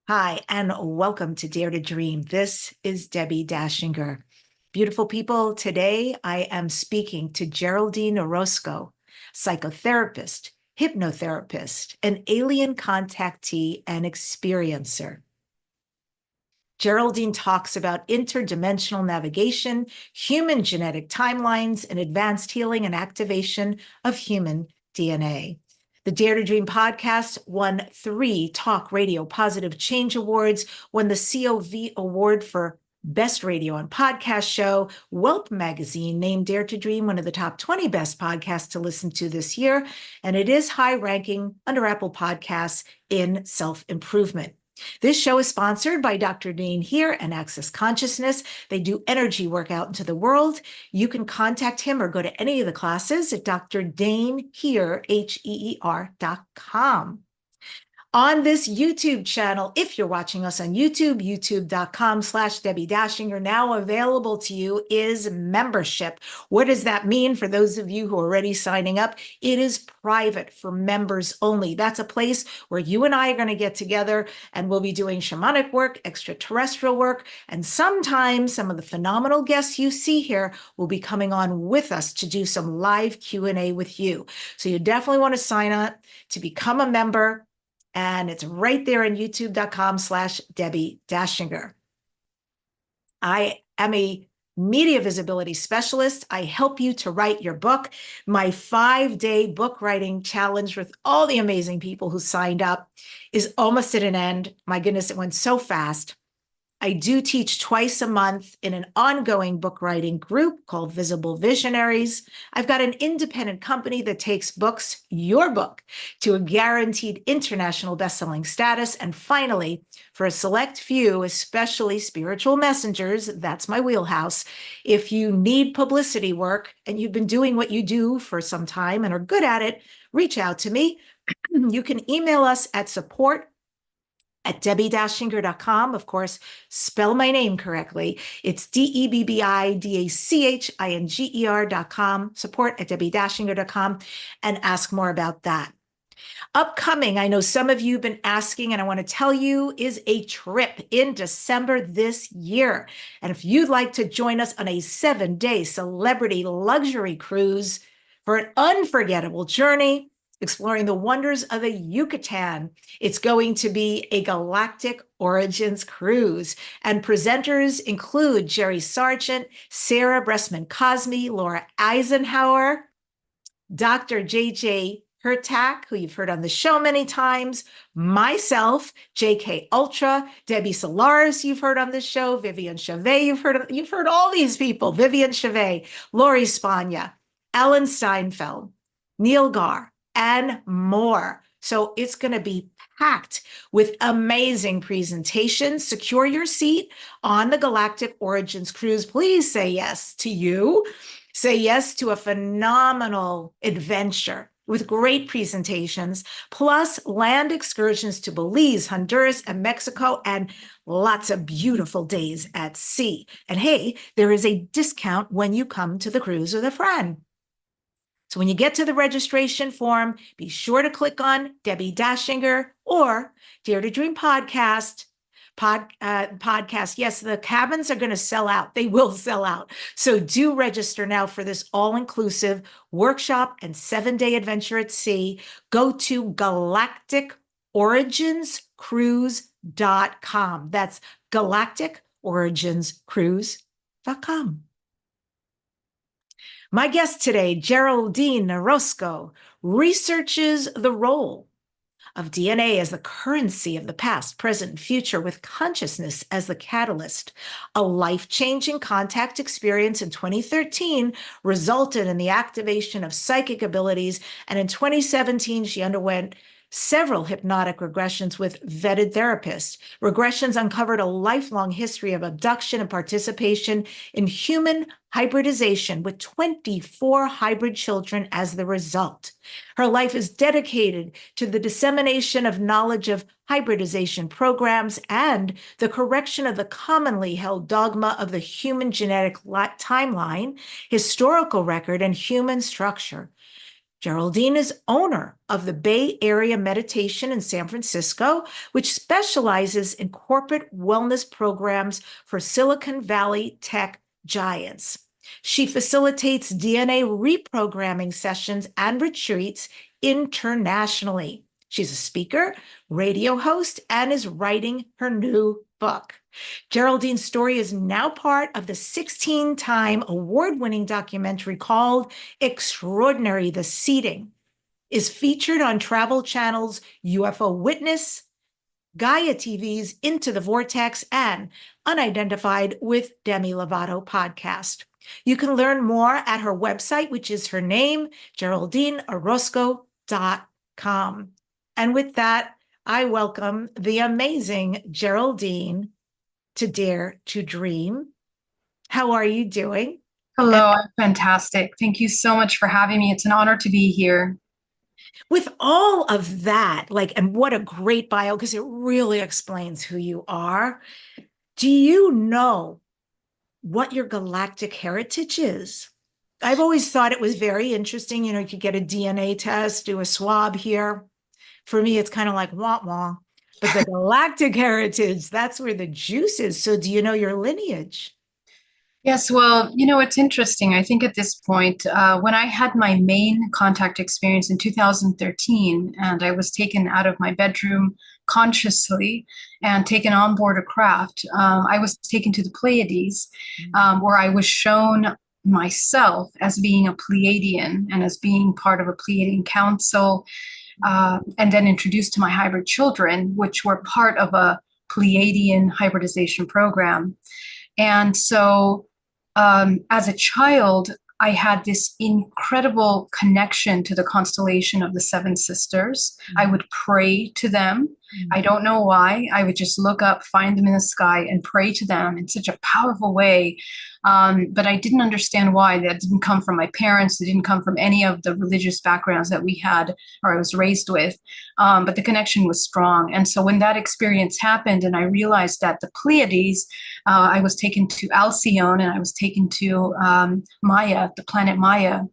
Hi, and welcome to Dare to Dream. This is Debbi Dachinger. Beautiful people, today I am speaking to Geraldine Orozco, psychotherapist, hypnotherapist, an alien contactee and experiencer. Geraldine talks about interdimensional navigation, human genetic timelines, and advanced healing and activation of human DNA. The Dare to Dream podcast won 3 Talk Radio Positive Change Awards, won the COV Award for Best Radio and Podcast Show. Whelp Magazine named Dare to Dream one of the top 20 best podcasts to listen to this year, and it is high ranking under Apple Podcasts in self-improvement. This show is sponsored by Dr. Dane Here and Access Consciousness. They do energy work out into the world. You can contact him or go to any of the classes at drdanehere, HEER.com. On this YouTube channel, if you're watching us on YouTube, youtube.com/Debbi Dachinger, now available to you is membership. What does that mean for those of you who are already signing up? It is private for members only. That's a place where you and I are going to get together and we'll be doing shamanic work, extraterrestrial work, and sometimes some of the phenomenal guests you see here will be coming on with us to do some live Q&A with you. So you definitely want to sign up to become a member. And it's right there on youtube.com/Debbi Dachinger. I am a media visibility specialist. I help you to write your book. My 5-day book writing challenge with all the amazing people who signed up is almost at an end. My goodness, it went so fast. I do teach twice a month in an ongoing book writing group called Visible Visionaries. I've got an independent company that takes books, your book, to a guaranteed international bestselling status. And finally, for a select few, especially spiritual messengers, that's my wheelhouse. If you need publicity work and you've been doing what you do for some time and are good at it, reach out to me. You can email us at support@DebbiDachinger.com. Of course, spell my name correctly. It's DebbiDachinger.com, support@DebbiDachinger.com, and ask more about that. Upcoming, I know some of you have been asking, and I want to tell you, is a trip in December this year. And if you'd like to join us on a 7-day celebrity luxury cruise for an unforgettable journey, exploring the wonders of the Yucatan. It's going to be a galactic origins cruise. And presenters include Jerry Sargent, Sarah Bressman-Cosme, Laura Eisenhower, Dr. J.J. Hurtak, who you've heard on the show many times, myself, J.K. Ultra, Debbie Solaris, you've heard on the show, Vivian Chavez, you've heard all these people, Vivian Chavez, Lori Spagna, Alan Steinfeld, Neil Gar, and more. So it's going to be packed with amazing presentations. Secure your seat on the Galactic Origins Cruise. Please say yes to you. Say yes to a phenomenal adventure with great presentations, plus land excursions to Belize, Honduras, and Mexico, and lots of beautiful days at sea. And hey, there is a discount when you come to the cruise with a friend. So when you get to the registration form, be sure to click on Debbi Dachinger or Dare to Dream podcast. Yes, the cabins are going to sell out. They will sell out. So do register now for this all-inclusive workshop and 7-day adventure at sea. Go to galacticorigins.cruise.com. That's galacticorigins.cruise.com. My guest today, Geraldine Orozco, researches the role of DNA as the currency of the past, present, and future, with consciousness as the catalyst. A life-changing contact experience in 2013 resulted in the activation of psychic abilities, and in 2017, she underwent several hypnotic regressions with vetted therapists. Regressions uncovered a lifelong history of abduction and participation in human hybridization, with 24 hybrid children as the result. Her life is dedicated to the dissemination of knowledge of hybridization programs and the correction of the commonly held dogma of the human genetic timeline, historical record, and human structure. Geraldine is owner of the Bay Area Meditation in San Francisco, which specializes in corporate wellness programs for Silicon Valley tech giants. She facilitates DNA reprogramming sessions and retreats internationally. She's a speaker, radio host, and is writing her new book. Geraldine's story is now part of the 16-time award-winning documentary called Extraordinary: The Seeding, is featured on Travel Channel's UFO Witness, Gaia TV's Into the Vortex, and Unidentified with Demi Lovato podcast. You can learn more at her website, which is her name, GERALDINEOROZCO.com. And with that, I welcome the amazing Geraldine to Dare to Dream. How are you doing? Hello, I'm fantastic. Thank you so much for having me. It's an honor to be here. With all of that, and what a great bio, because it really explains who you are. Do you know what your galactic heritage is? I've always thought it was very interesting. You could get a DNA test, do a swab here. For me, it's kind of like wah-wah. But the galactic heritage, that's where the juice is. So do you know your lineage? Yes, well, it's interesting. I think at this point, when I had my main contact experience in 2013, and I was taken out of my bedroom consciously and taken on board a craft, I was taken to the Pleiades, where I was shown myself as being a Pleiadian and as being part of a Pleiadian council, and then introduced to my hybrid children, which were part of a Pleiadian hybridization program. And so as a child, I had this incredible connection to the constellation of the Seven Sisters. I would pray to them. I don't know why. I would just look up, find them in the sky, and pray to them in such a powerful way. But I didn't understand why. That didn't come from my parents. It didn't come from any of the religious backgrounds that we had or I was raised with. But the connection was strong. And so when that experience happened and I realized that the Pleiades, I was taken to Alcyone and I was taken to Maya, the planet Maya.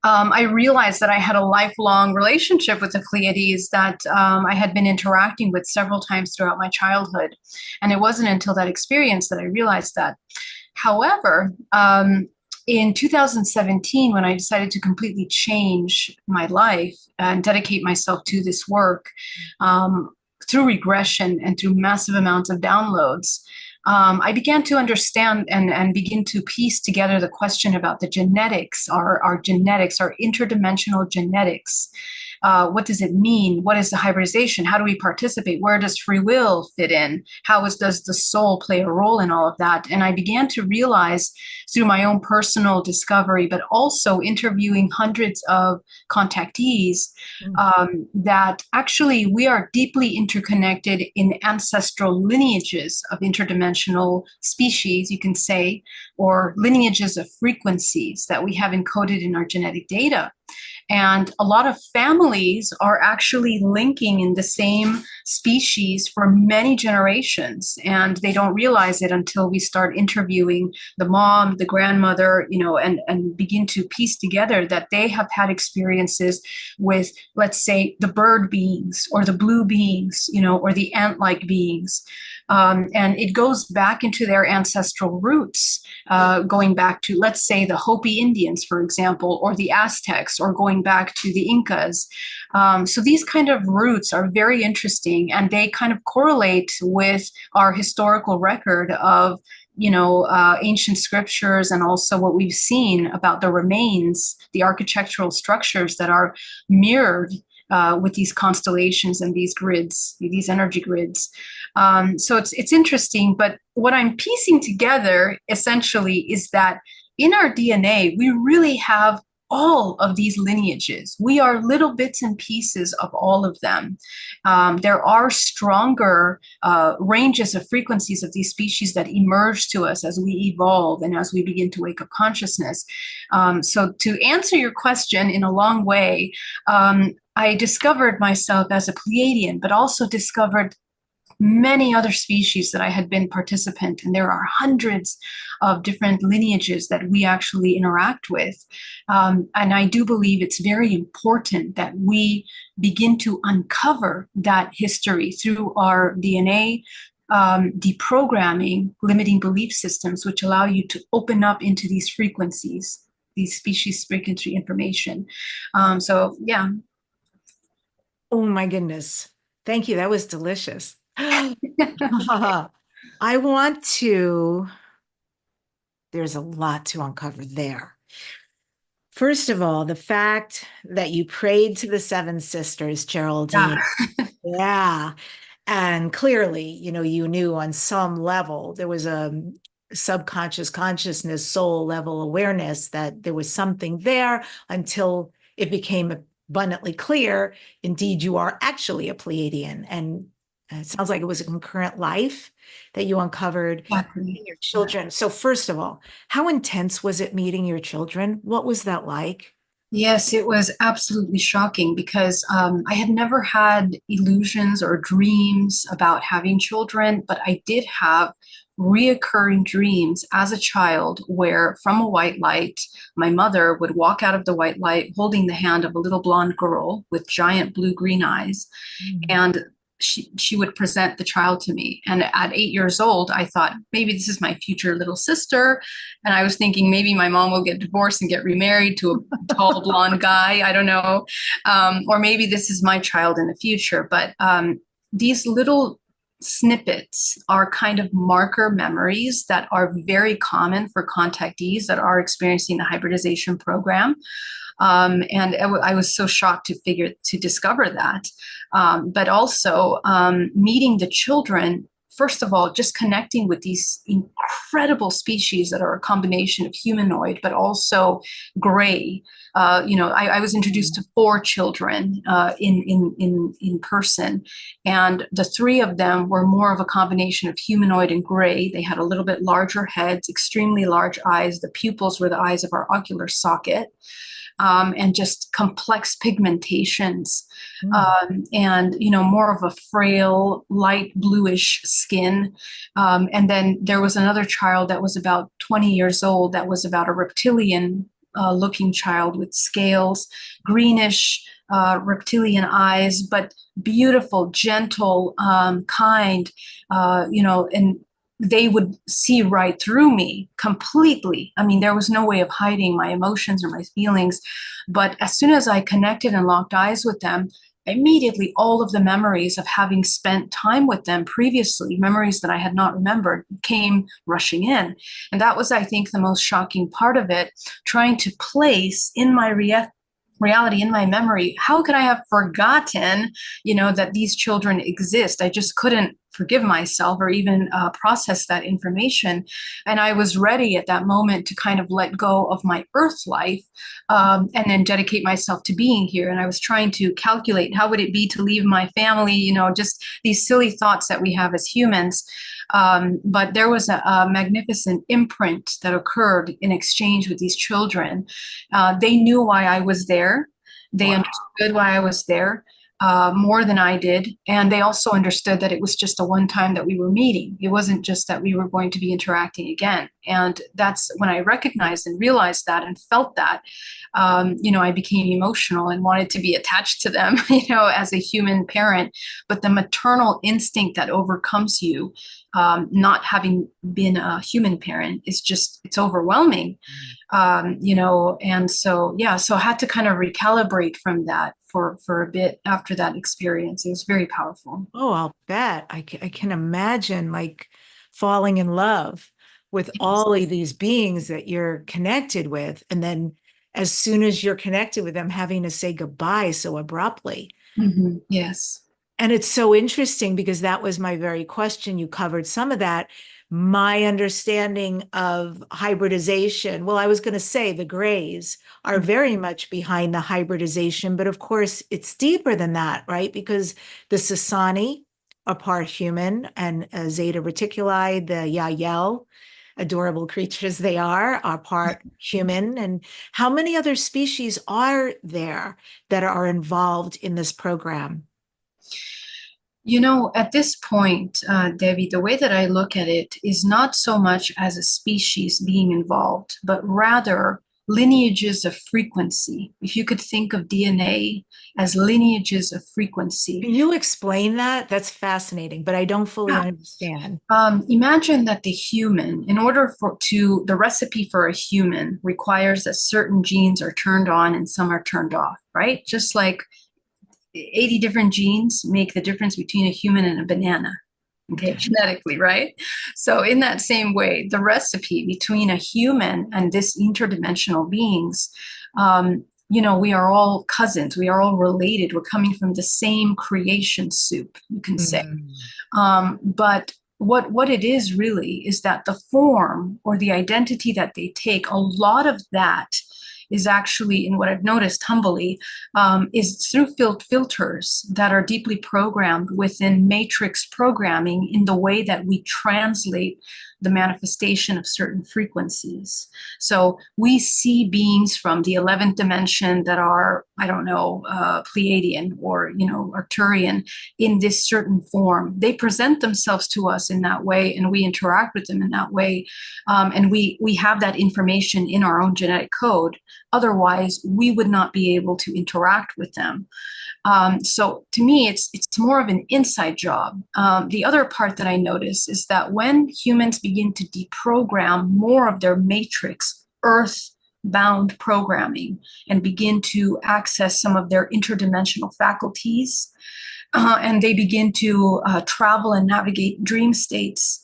I realized that I had a lifelong relationship with the Pleiades that I had been interacting with several times throughout my childhood. And it wasn't until that experience that I realized that. However, in 2017, when I decided to completely change my life and dedicate myself to this work, through regression and through massive amounts of downloads, I began to understand and begin to piece together the question about the genetics, our genetics, our interdimensional genetics. What does it mean? What is the hybridization? How do we participate? Where does free will fit in? Does the soul play a role in all of that? And I began to realize through my own personal discovery, but also interviewing hundreds of contactees, that actually we are deeply interconnected in ancestral lineages of interdimensional species, you can say, or lineages of frequencies that we have encoded in our genetic data. And a lot of families are actually linking in the same species for many generations. And they don't realize it until we start interviewing the mom, the grandmother, and begin to piece together that they have had experiences with, let's say, the bird beings or the blue beings, or the ant-like beings. And it goes back into their ancestral roots, going back to, let's say, the Hopi Indians, for example, or the Aztecs, or going back to the Incas. So these kind of roots are very interesting, and they kind of correlate with our historical record of ancient scriptures, and also what we've seen about the remains, the architectural structures that are mirrored with these constellations and these grids, these energy grids. So it's interesting, but what I'm piecing together essentially is that in our DNA, we really have all of these lineages. We are little bits and pieces of all of them. There are stronger ranges of frequencies of these species that emerge to us as we evolve and as we begin to wake up consciousness. So to answer your question in a long way, I discovered myself as a Pleiadian, but also discovered many other species that I had been participant in. There are hundreds of different lineages that we actually interact with. And I do believe it's very important that we begin to uncover that history through our DNA, deprogramming limiting belief systems, which allow you to open up into these frequencies, these species frequency information. So yeah. Oh my goodness. Thank you. That was delicious. I want to, there's a lot to uncover there. First of all, the fact that you prayed to the seven sisters, Geraldine. Yeah. And clearly, you knew on some level there was a subconscious consciousness, soul level awareness that there was something there until it became abundantly clear. Indeed, you are actually a Pleiadian. And it sounds like it was a concurrent life that you uncovered Exactly. in your children. So, first of all, how intense was it meeting your children? What was that like? Yes, it was absolutely shocking because I had never had illusions or dreams about having children, but I did have reoccurring dreams as a child where from a white light, my mother would walk out of the white light holding the hand of a little blonde girl with giant blue-green eyes. Mm. And she would present the child to me. And at 8 years old, I thought maybe this is my future little sister. And I was thinking maybe my mom will get divorced and get remarried to a tall blonde guy. I don't know. Or maybe this is my child in the future. But these little snippets are kind of marker memories that are very common for contactees that are experiencing the hybridization program. And I was so shocked to discover that. But also meeting the children, first of all, just connecting with these incredible species that are a combination of humanoid, but also gray. I was introduced to 4 children in person, and the 3 of them were more of a combination of humanoid and gray. They had a little bit larger heads, extremely large eyes. The pupils were the eyes of our ocular socket. And just complex pigmentations, and more of a frail, light bluish skin. And then there was another child that was about 20 years old that was about a reptilian looking child with scales, greenish reptilian eyes, but beautiful, gentle, kind, and they would see right through me completely. I mean, there was no way of hiding my emotions or my feelings. But as soon as I connected and locked eyes with them, immediately all of the memories of having spent time with them previously, memories that I had not remembered, came rushing in. And that was, I think, the most shocking part of it, trying to place in my reality, in my memory, how could I have forgotten, that these children exist? I just couldn't forgive myself or even process that information. And I was ready at that moment to kind of let go of my earth life, and then dedicate myself to being here. And I was trying to calculate how would it be to leave my family, just these silly thoughts that we have as humans. But there was a magnificent imprint that occurred in exchange with these children. They knew why I was there. They understood why I was there. More than I did. And they also understood that it was just a one time that we were meeting. It wasn't just that we were going to be interacting again. And that's when I recognized and realized that and felt that, I became emotional and wanted to be attached to them, as a human parent. But the maternal instinct that overcomes you, not having been a human parent, is just, it's overwhelming. And so, yeah, so I had to kind of recalibrate from that for a bit after that experience. It was very powerful. Oh, I'll bet. I can imagine like falling in love with all of these beings that you're connected with. And then as soon as you're connected with them, having to say goodbye so abruptly. Mm-hmm. Yes. And it's so interesting because that was my very question. You covered some of that. My understanding of hybridization, well, I was going to say the grays are very much behind the hybridization, but of course it's deeper than that, right? Because the Sasani are part human, and Zeta Reticuli, the Yael, adorable creatures they are part human. And how many other species are there that are involved in this program? You know, at this point, Debbie, the way that I look at it is not so much as a species being involved, but rather lineages of frequency. If you could think of DNA as lineages of frequency. Can you explain that? That's fascinating, but I don't fully Yeah. understand. Imagine that the human, in order the recipe for a human requires that certain genes are turned on and some are turned off, right? Just like 80 different genes make the difference between a human and a banana. Okay, Okay. genetically, right? So, in that same way, the recipe between a human and this interdimensional beings, we are all cousins. We are all related. We're coming from the same creation soup, you can say. Mm. But what it is really is that the form or the identity that they take, a lot of that is actually, in what I've noticed humbly, is through filters that are deeply programmed within matrix programming in the way that we translate the manifestation of certain frequencies. So we see beings from the 11th dimension that are, I don't know, Pleiadian or, Arcturian in this certain form. They present themselves to us in that way, and we interact with them in that way. And we have that information in our own genetic code. Otherwise, we would not be able to interact with them. So to me, it's more of an inside job. The other part that I notice is that when humans begin to deprogram more of their matrix, earth bound programming, and begin to access some of their interdimensional faculties, and they begin to travel and navigate dream states,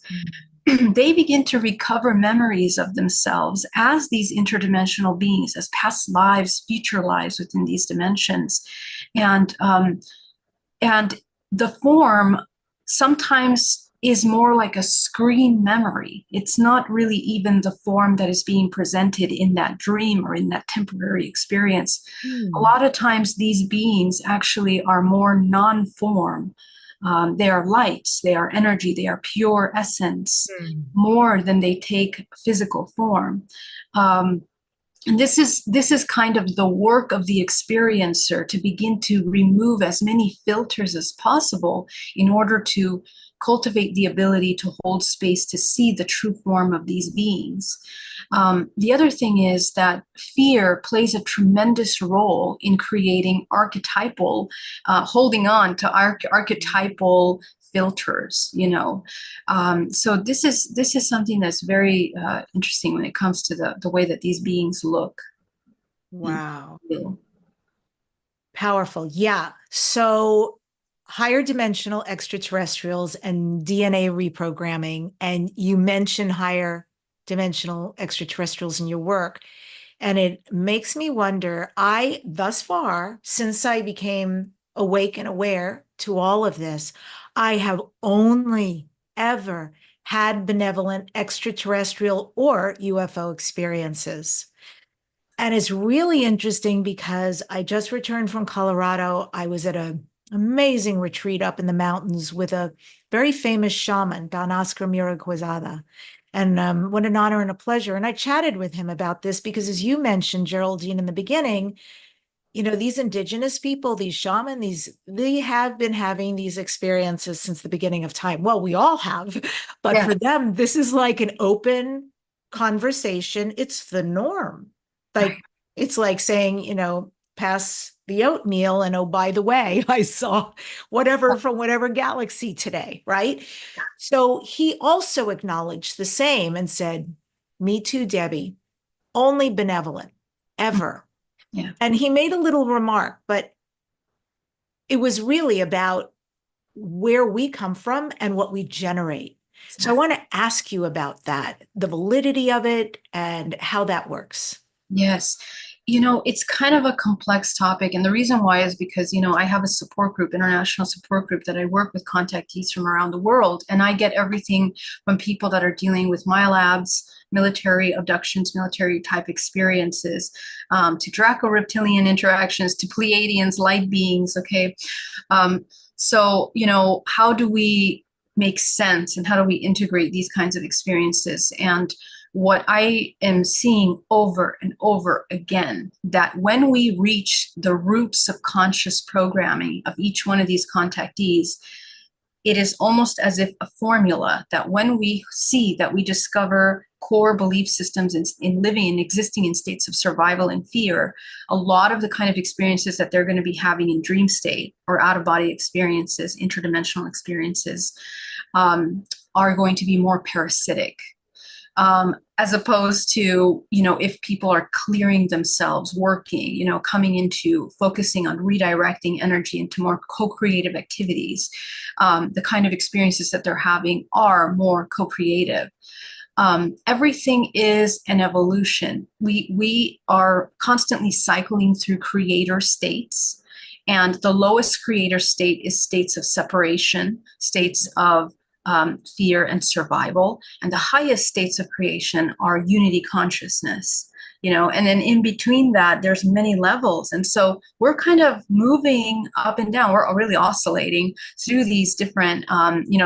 they begin to recover memories of themselves as these interdimensional beings, as past lives, future lives within these dimensions. And the form sometimes is more like a screen memory. It's not really even the form that is being presented in that dream or in that temporary experience. A Mm. lot of times these beings actually are more non-form. They are lights, they are energy, they are pure essence, Mm. more than they take physical form. And this is kind of the work of the experiencer to begin to remove as many filters as possible in order to cultivate the ability to hold space to see the true form of these beings. The other thing is that fear plays a tremendous role in creating archetypal, holding on to archetypal filters, so this is something that's very interesting when it comes to the way that these beings look and Wow. feel. Powerful. Yeah. So higher dimensional extraterrestrials and DNA reprogramming. And you mention higher dimensional extraterrestrials in your work. And it makes me wonder, thus far, since I became awake and aware to all of this, I have only ever had benevolent extraterrestrial or UFO experiences. And it's really interesting because I just returned from Colorado. I was at an amazing retreat up in the mountains with a very famous shaman, Don Oscar Miraquezada. And what an honor and a pleasure. And I chatted with him about this because, as you mentioned, Geraldine, in the beginning, these indigenous people, these shaman, they have been having these experiences since the beginning of time. Well, we all have, but Yeah, for them, this is like an open conversation. It's the norm. right. Like, it's like saying, pass the oatmeal and, oh, by the way, I saw whatever from whatever galaxy today, right? So he also acknowledged the same and said, me too, Debbie, only benevolent, ever. Yeah. And he made a little remark, but it was really about where we come from and what we generate. So I want to ask you about that, the validity of it and how that works. Yes. It's kind of a complex topic. And the reason why is because, I have a support group, international support group that I work with contactees from around the world. And I get everything from people that are dealing with MILABs, military abductions, military type experiences, to Draco-reptilian interactions, to Pleiadians, light beings. Okay. So, how do we make sense and how do we integrate these kinds of experiences? And what I am seeing over and over again, that when we reach the roots of conscious programming of each one of these contactees, it is almost as if a formula that when we see that we discover core belief systems in living and existing in states of survival and fear, a lot of the kind of experiences that they're going to be having in dream state or out of body experiences, interdimensional experiences, are going to be more parasitic. As opposed to, if people are clearing themselves, working, coming into focusing on redirecting energy into more co-creative activities, the kind of experiences that they're having are more co-creative. Everything is an evolution. We are constantly cycling through creator states, and the lowest creator state is states of separation, states of fear and survival, and the highest states of creation are unity consciousness, and then in between that there's many levels, and so we're kind of moving up and down. We're really oscillating through these different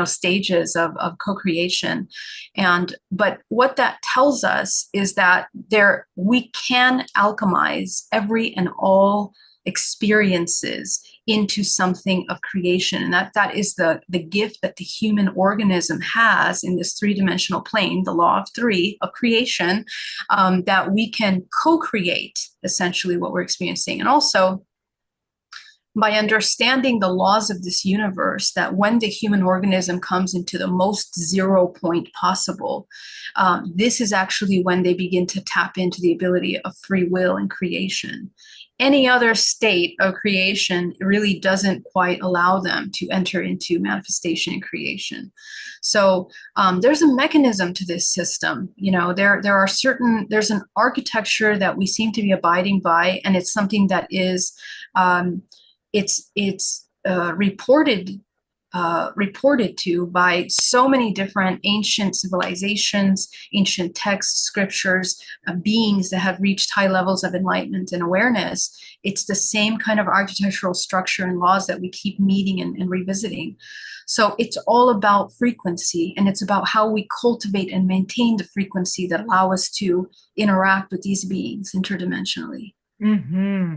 stages of co-creation, but what that tells us is that we can alchemize every and all experiences into something of creation, and that is the gift that the human organism has in this three-dimensional plane, the law of three of creation, that we can co-create essentially what we're experiencing. And also by understanding the laws of this universe, that when the human organism comes into the most zero point possible, this is actually when they begin to tap into the ability of free will and creation. Any other state of creation really doesn't quite allow them to enter into manifestation and creation. So there's a mechanism to this system. There's an architecture that we seem to be abiding by, and it's something that is reported to by so many different ancient civilizations, ancient texts, scriptures, beings that have reached high levels of enlightenment and awareness. It's the same kind of architectural structure and laws that we keep meeting and revisiting. So it's all about frequency, and it's about how we cultivate and maintain the frequency that allow us to interact with these beings interdimensionally. Mm-hmm.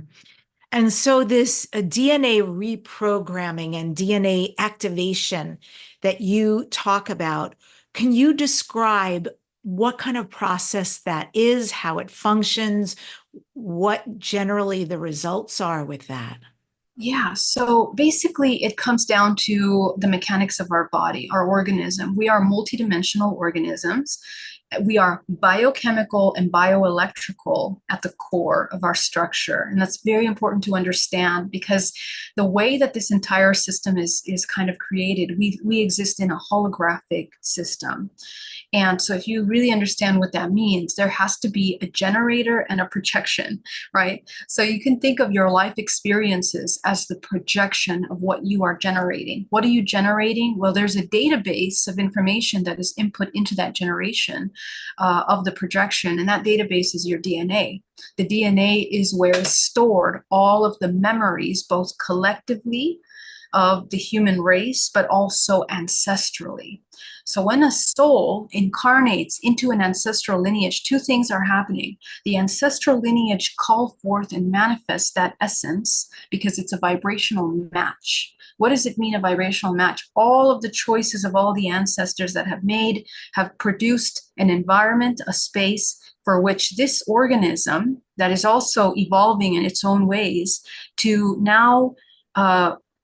And so this DNA reprogramming and DNA activation that you talk about, can you describe what kind of process that is, how it functions, what generally the results are with that? Yeah, so basically it comes down to the mechanics of our body, our organism. We are multidimensional organisms. We are biochemical and bioelectrical at the core of our structure. And that's very important to understand, because the way that this entire system is kind of created, we exist in a holographic system. And so if you really understand what that means, there has to be a generator and a projection, right? So you can think of your life experiences as the projection of what you are generating. What are you generating? Well, there's a database of information that is input into that generation of the projection, and that database is your DNA. The DNA is where is stored all of the memories, both collectively of the human race, but also ancestrally. So when a soul incarnates into an ancestral lineage, two things are happening. The ancestral lineage call forth and manifest that essence because it's a vibrational match. What does it mean, a vibrational match? All of the choices of all the ancestors that have produced an environment, a space for which this organism that is also evolving in its own ways to now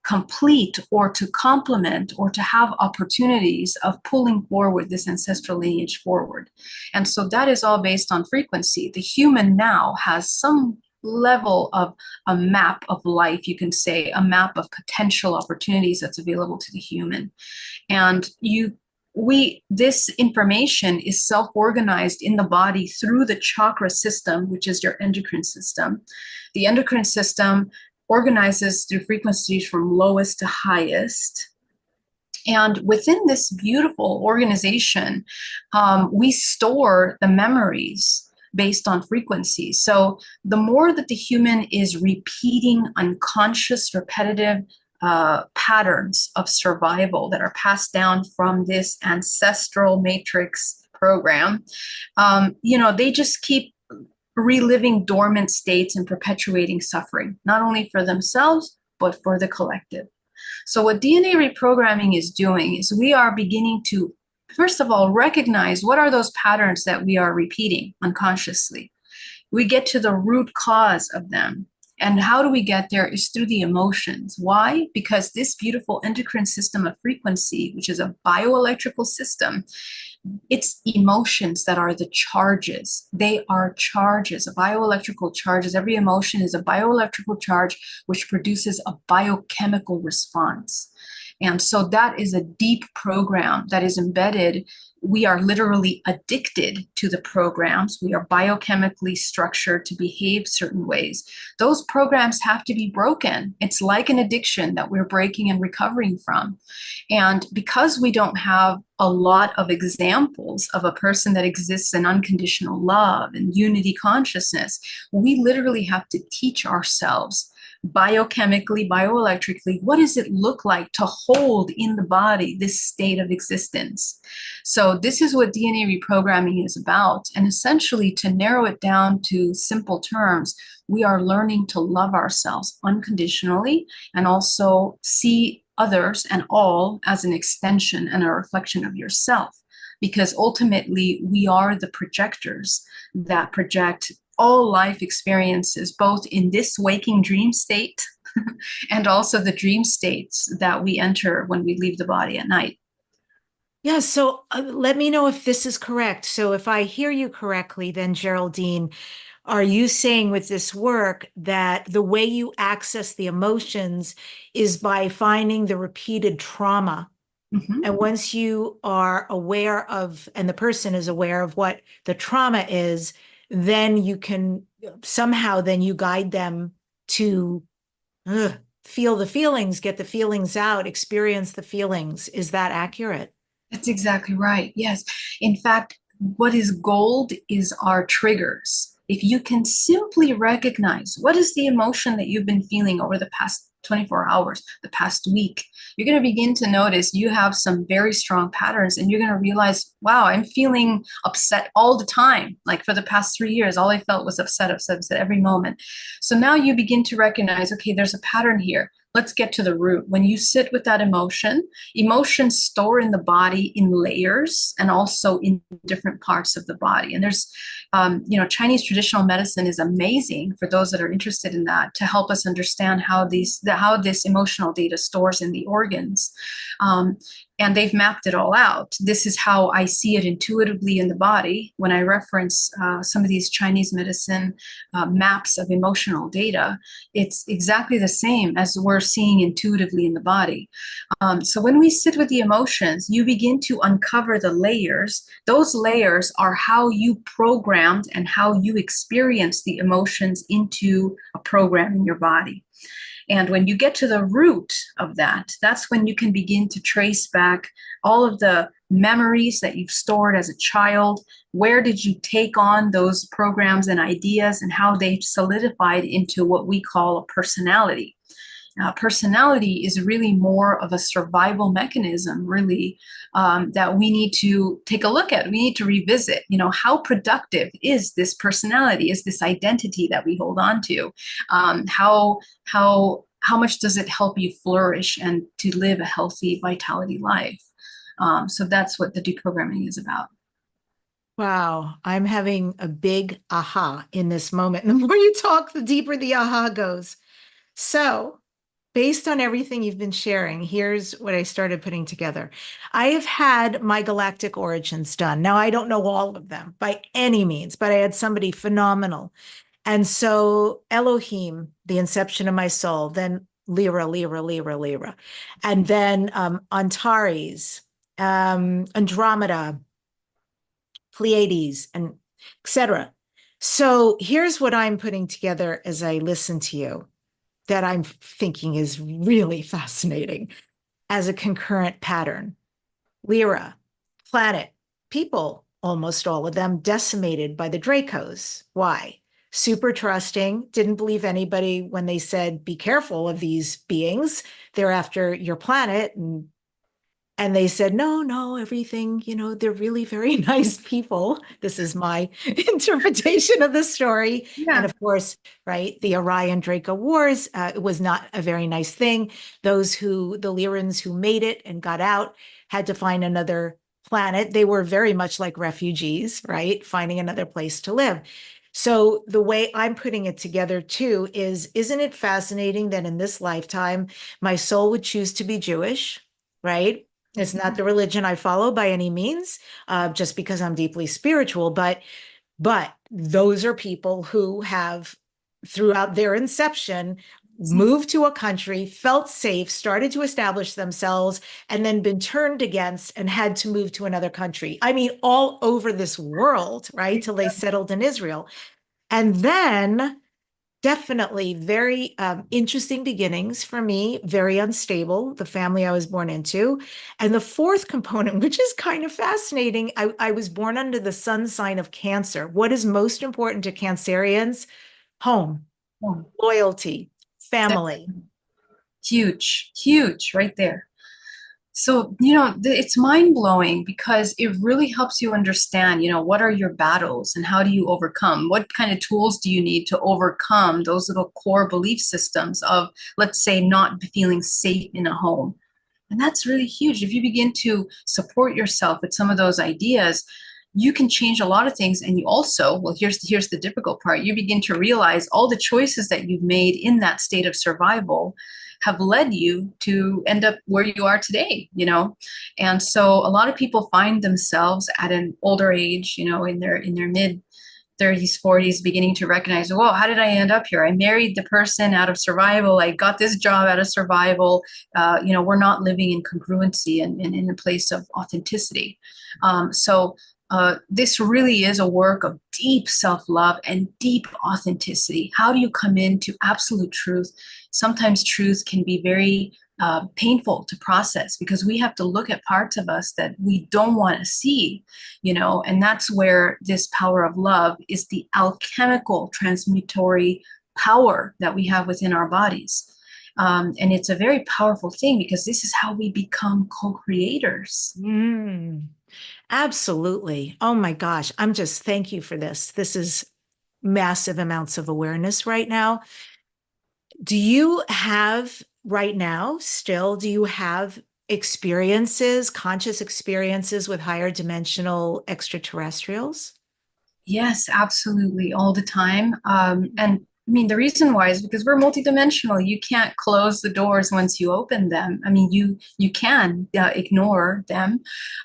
complete or to complement or to have opportunities of pulling forward this ancestral lineage forward. And so that is all based on frequency. The human now has some level of a map of life, you can say, a map of potential opportunities that's available to the human. And this information is self-organized in the body through the chakra system, which is your endocrine system. The endocrine system organizes through frequencies from lowest to highest. And within this beautiful organization, we store the memories based on frequency. So the more that the human is repeating unconscious, repetitive patterns of survival that are passed down from this ancestral matrix program, they just keep reliving dormant states and perpetuating suffering, not only for themselves, but for the collective. So what DNA reprogramming is doing is we are beginning to, first of all, recognize what are those patterns that we are repeating unconsciously. We get to the root cause of them. And how do we get there is through the emotions. Why? Because this beautiful endocrine system of frequency, which is a bioelectrical system, it's emotions that are the charges. They are charges, bioelectrical charges. Every emotion is a bioelectrical charge which produces a biochemical response. And so that is a deep program that is embedded. We are literally addicted to the programs. We are biochemically structured to behave certain ways. Those programs have to be broken. It's like an addiction that we're breaking and recovering from. And because we don't have a lot of examples of a person that exists in unconditional love and unity consciousness, we literally have to teach ourselves biochemically, bioelectrically, what does it look like to hold in the body this state of existence? So this is what DNA reprogramming is about. And essentially, to narrow it down to simple terms, we are learning to love ourselves unconditionally and also see others and all as an extension and a reflection of yourself. Because ultimately, we are the projectors that project all life experiences, both in this waking dream state and also the dream states that we enter when we leave the body at night. Yeah, so let me know if this is correct. So if I hear you correctly, then Geraldine, are you saying with this work that the way you access the emotions is by finding the repeated trauma? Mm-hmm. And once you are aware of, and the person is aware of what the trauma is, then you can somehow, then you guide them to feel the feelings, get the feelings out, experience the feelings. Is that accurate? That's exactly right. Yes. In fact, what is gold is our triggers. If you can simply recognize what is the emotion that you've been feeling over the past 24 hours, the past week, you're going to begin to notice you have some very strong patterns, and you're going to realize, wow, I'm feeling upset all the time. Like for the past 3 years, all I felt was upset, upset, upset every moment. So now you begin to recognize, okay, there's a pattern here. Let's get to the root. When you sit with that emotion, emotions store in the body in layers and also in different parts of the body. And there's, Chinese traditional medicine is amazing for those that are interested in that, to help us understand how this emotional data stores in the organs. And they've mapped it all out. This is how I see it intuitively in the body. When I reference some of these Chinese medicine maps of emotional data, it's exactly the same as we're seeing intuitively in the body. So when we sit with the emotions, you begin to uncover the layers. Those layers are how you programmed and how you experience the emotions into a program in your body. And when you get to the root of that, that's when you can begin to trace back all of the memories that you've stored as a child. Where did you take on those programs and ideas, and how they've solidified into what we call a personality? Personality is really more of a survival mechanism, really, that we need to take a look at. We need to revisit, how productive is this personality, is this identity that we hold on to? How much does it help you flourish and to live a healthy vitality life? So that's what the deprogramming is about. Wow, I'm having a big aha in this moment. And the more you talk, the deeper the aha goes. So, based on everything you've been sharing, here's what I started putting together. I have had my galactic origins done. Now, I don't know all of them by any means, but I had somebody phenomenal. And so Elohim, the inception of my soul, then Lyra, Lyra, Lyra, Lyra, and then Antares, Andromeda, Pleiades, and etc. So here's what I'm putting together as I listen to you, that I'm thinking is really fascinating as a concurrent pattern. Lyra, planet, people, almost all of them decimated by the Dracos. Why? Super trusting, didn't believe anybody when they said, be careful of these beings. They're after your planet. And And they said, no, no, everything, they're really very nice people. This is my interpretation of the story. And Yeah. of course, right, the Orion Draco Wars, it was not a very nice thing. The Lyrans who made it and got out had to find another planet. They were very much like refugees, right? Finding another place to live. So the way I'm putting it together too is, isn't it fascinating that in this lifetime, my soul would choose to be Jewish, right? It's not the religion I follow by any means, just because I'm deeply spiritual, but those are people who have, throughout their inception, moved to a country, felt safe, started to establish themselves, and then been turned against and had to move to another country. I mean, all over this world, right? Till they settled in Israel. And then definitely very interesting beginnings for me, very unstable, the family I was born into. And the fourth component, which is kind of fascinating, I was born under the sun sign of Cancer. What is most important to Cancerians? Home, Oh, loyalty, family. huge, huge, right there. So, it's mind blowing because it really helps you understand, what are your battles and how do you overcome? What kind of tools do you need to overcome those little core belief systems of, let's say, not feeling safe in a home? And that's really huge. If you begin to support yourself with some of those ideas, you can change a lot of things. And you also, well, here's the difficult part. You begin to realize all the choices that you've made in that state of survival have led you to end up where you are today, And so a lot of people find themselves at an older age, in their mid 30s, 40s, beginning to recognize, whoa, how did I end up here? I married the person out of survival. I got this job out of survival. We're not living in congruency and in a place of authenticity. So this really is a work of deep self-love and deep authenticity. How do you come into absolute truth? Sometimes truth can be very painful to process because we have to look at parts of us that we don't want to see, and that's where this power of love is the alchemical transmutory power that we have within our bodies. And it's a very powerful thing because this is how we become co-creators. Absolutely. Oh my gosh. Thank you for this. This is massive amounts of awareness right now. Do you have right now still, do you have experiences, conscious experiences with higher dimensional extraterrestrials? Yes, absolutely, all the time. And I mean, the reason why is because we're multidimensional. You can't close the doors once you open them. I mean, you can ignore them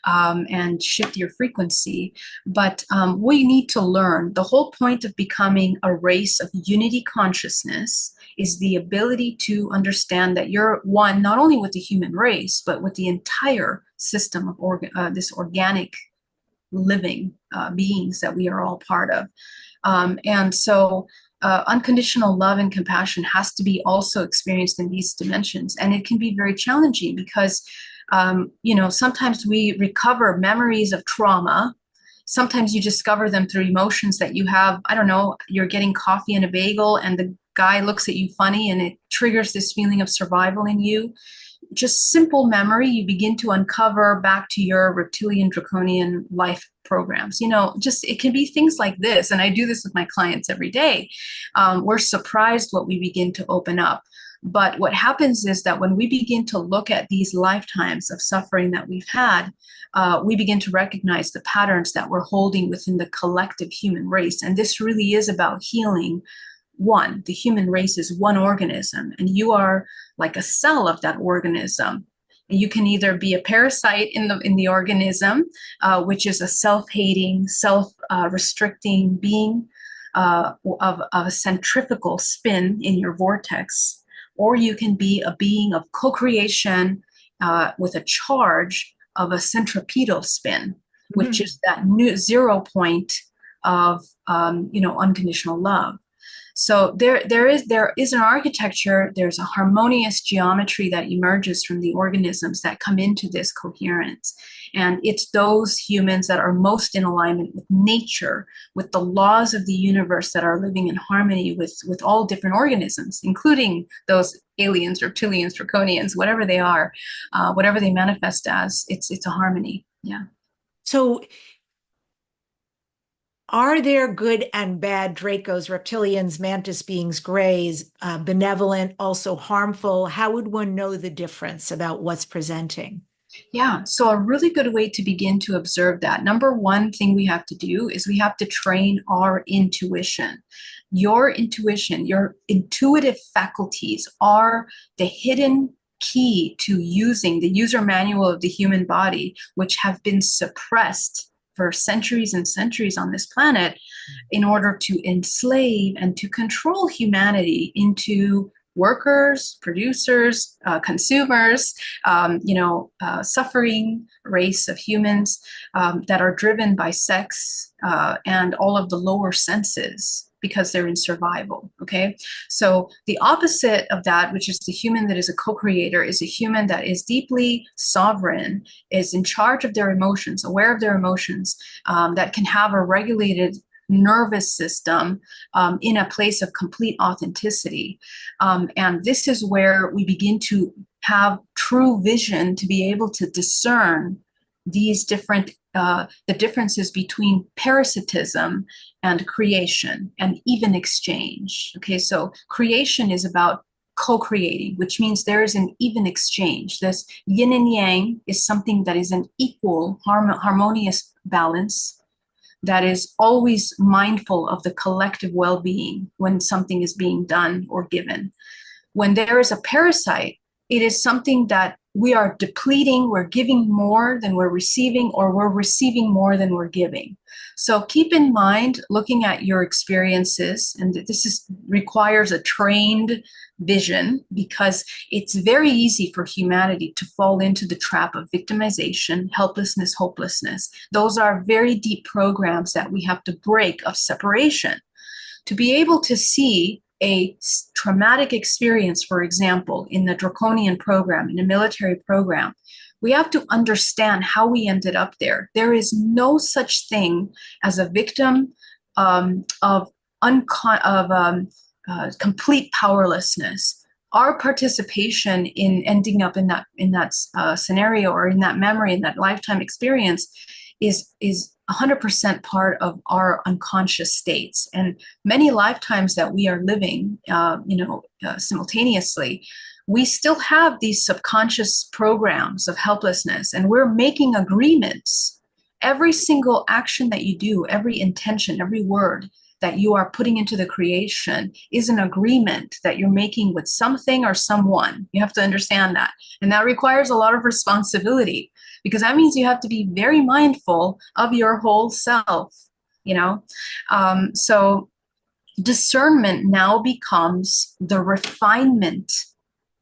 and shift your frequency, but we need to learn. The whole point of becoming a race of unity consciousness is the ability to understand that you're one, not only with the human race, but with the entire system of this organic living beings that we are all part of. And so unconditional love and compassion has to be also experienced in these dimensions. And it can be very challenging because, sometimes we recover memories of trauma. Sometimes you discover them through emotions that you have. I don't know, you're getting coffee and a bagel and the guy looks at you funny and it triggers this feeling of survival in you. Just simple memory, you begin to uncover back to your reptilian draconian life programs. Just it can be things like this. And I do this with my clients every day. We're surprised what we begin to open up. But what happens is that when we begin to look at these lifetimes of suffering that we've had, we begin to recognize the patterns that we're holding within the collective human race. And this really is about healing. One, the human race is one organism, and you are like a cell of that organism. And you can either be a parasite in the organism, which is a self-hating, self-restricting being of a centrifugal spin in your vortex, or you can be a being of co-creation with a charge of a centripetal spin, which is that new 0 point of unconditional love. So there is an architecture, there's a harmonious geometry that emerges from the organisms that come into this coherence. And it's those humans that are most in alignment with nature, with the laws of the universe, that are living in harmony with all different organisms, including those aliens, reptilians, draconians, whatever they are, whatever they manifest as. It's a harmony. Yeah. So are there good and bad Dracos, reptilians, mantis beings, greys, benevolent, also harmful? How would one know the difference about what's presenting? Yeah, so a really good way to begin to observe that. Number one thing we have to do is we have to train our intuition. Your intuition, your intuitive faculties are the hidden key to using the user manual of the human body, which have been suppressed for centuries and centuries on this planet in order to enslave and to control humanity into workers, producers, consumers, suffering race of humans that are driven by sex and all of the lower senses because they're in survival. Okay. So the opposite of that, which is the human that is a co-creator, is a human that is deeply sovereign, is in charge of their emotions, aware of their emotions, that can have a regulated nervous system in a place of complete authenticity. And this is where we begin to have true vision to be able to discern these different the differences between parasitism and creation and even exchange. Okay, so creation is about co-creating, which means there is an even exchange. This yin and yang is something that is an equal, harmonious balance, that is always mindful of the collective well-being when something is being done or given. When there is a parasite, it is something that we are depleting, we're giving more than we're receiving, or we're receiving more than we're giving. So keep in mind, looking at your experiences, and this requires a trained vision, because it's very easy for humanity to fall into the trap of victimization, helplessness, hopelessness. Those are very deep programs that we have to break, of separation. To be able to see a traumatic experience, for example, in the draconian program, in a military program, we have to understand how we ended up there. There is no such thing as a victim of complete powerlessness. Our participation in ending up in that scenario, or in that memory, in that lifetime experience, is 100% part of our unconscious states. And many lifetimes that we are living, simultaneously, we still have these subconscious programs of helplessness, and we're making agreements. Every single action that you do, every intention, every word that you are putting into the creation is an agreement that you're making with something or someone. You have to understand that. And that requires a lot of responsibility, because that means you have to be very mindful of your whole self, So discernment now becomes the refinement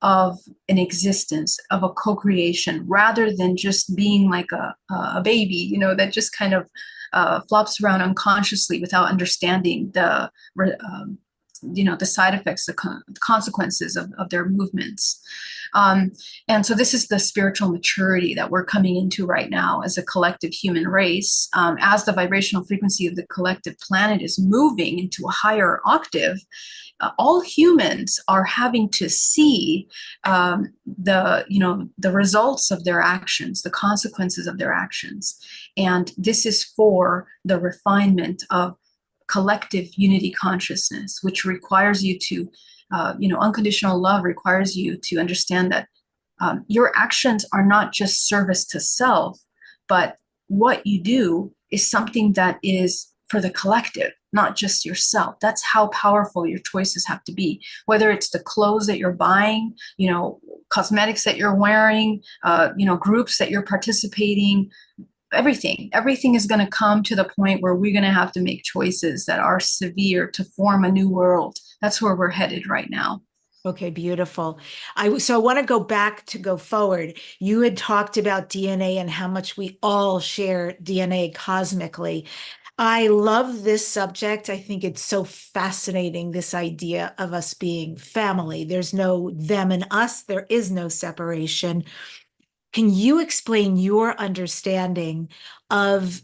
of an existence, of a co-creation, rather than just being like a baby, that just kind of flops around unconsciously without understanding the side effects, the consequences of their movements. And so this is the spiritual maturity that we're coming into right now as a collective human race. As the vibrational frequency of the collective planet is moving into a higher octave, all humans are having to see the results of their actions, the consequences of their actions. And this is for the refinement of collective unity consciousness, which requires you to, unconditional love requires you to understand that your actions are not just service to self, but what you do is something that is for the collective, not just yourself. That's how powerful your choices have to be. Whether it's the clothes that you're buying, cosmetics that you're wearing, groups that you're participating, everything is going to come to the point where we're going to have to make choices that are severe to form a new world. That's where we're headed right now. Okay, beautiful. So I want to go forward. You had talked about DNA and how much we all share DNA cosmically. I love this subject. I think it's so fascinating, this idea of us being family. There's no them and us, there is no separation. Can you explain your understanding of,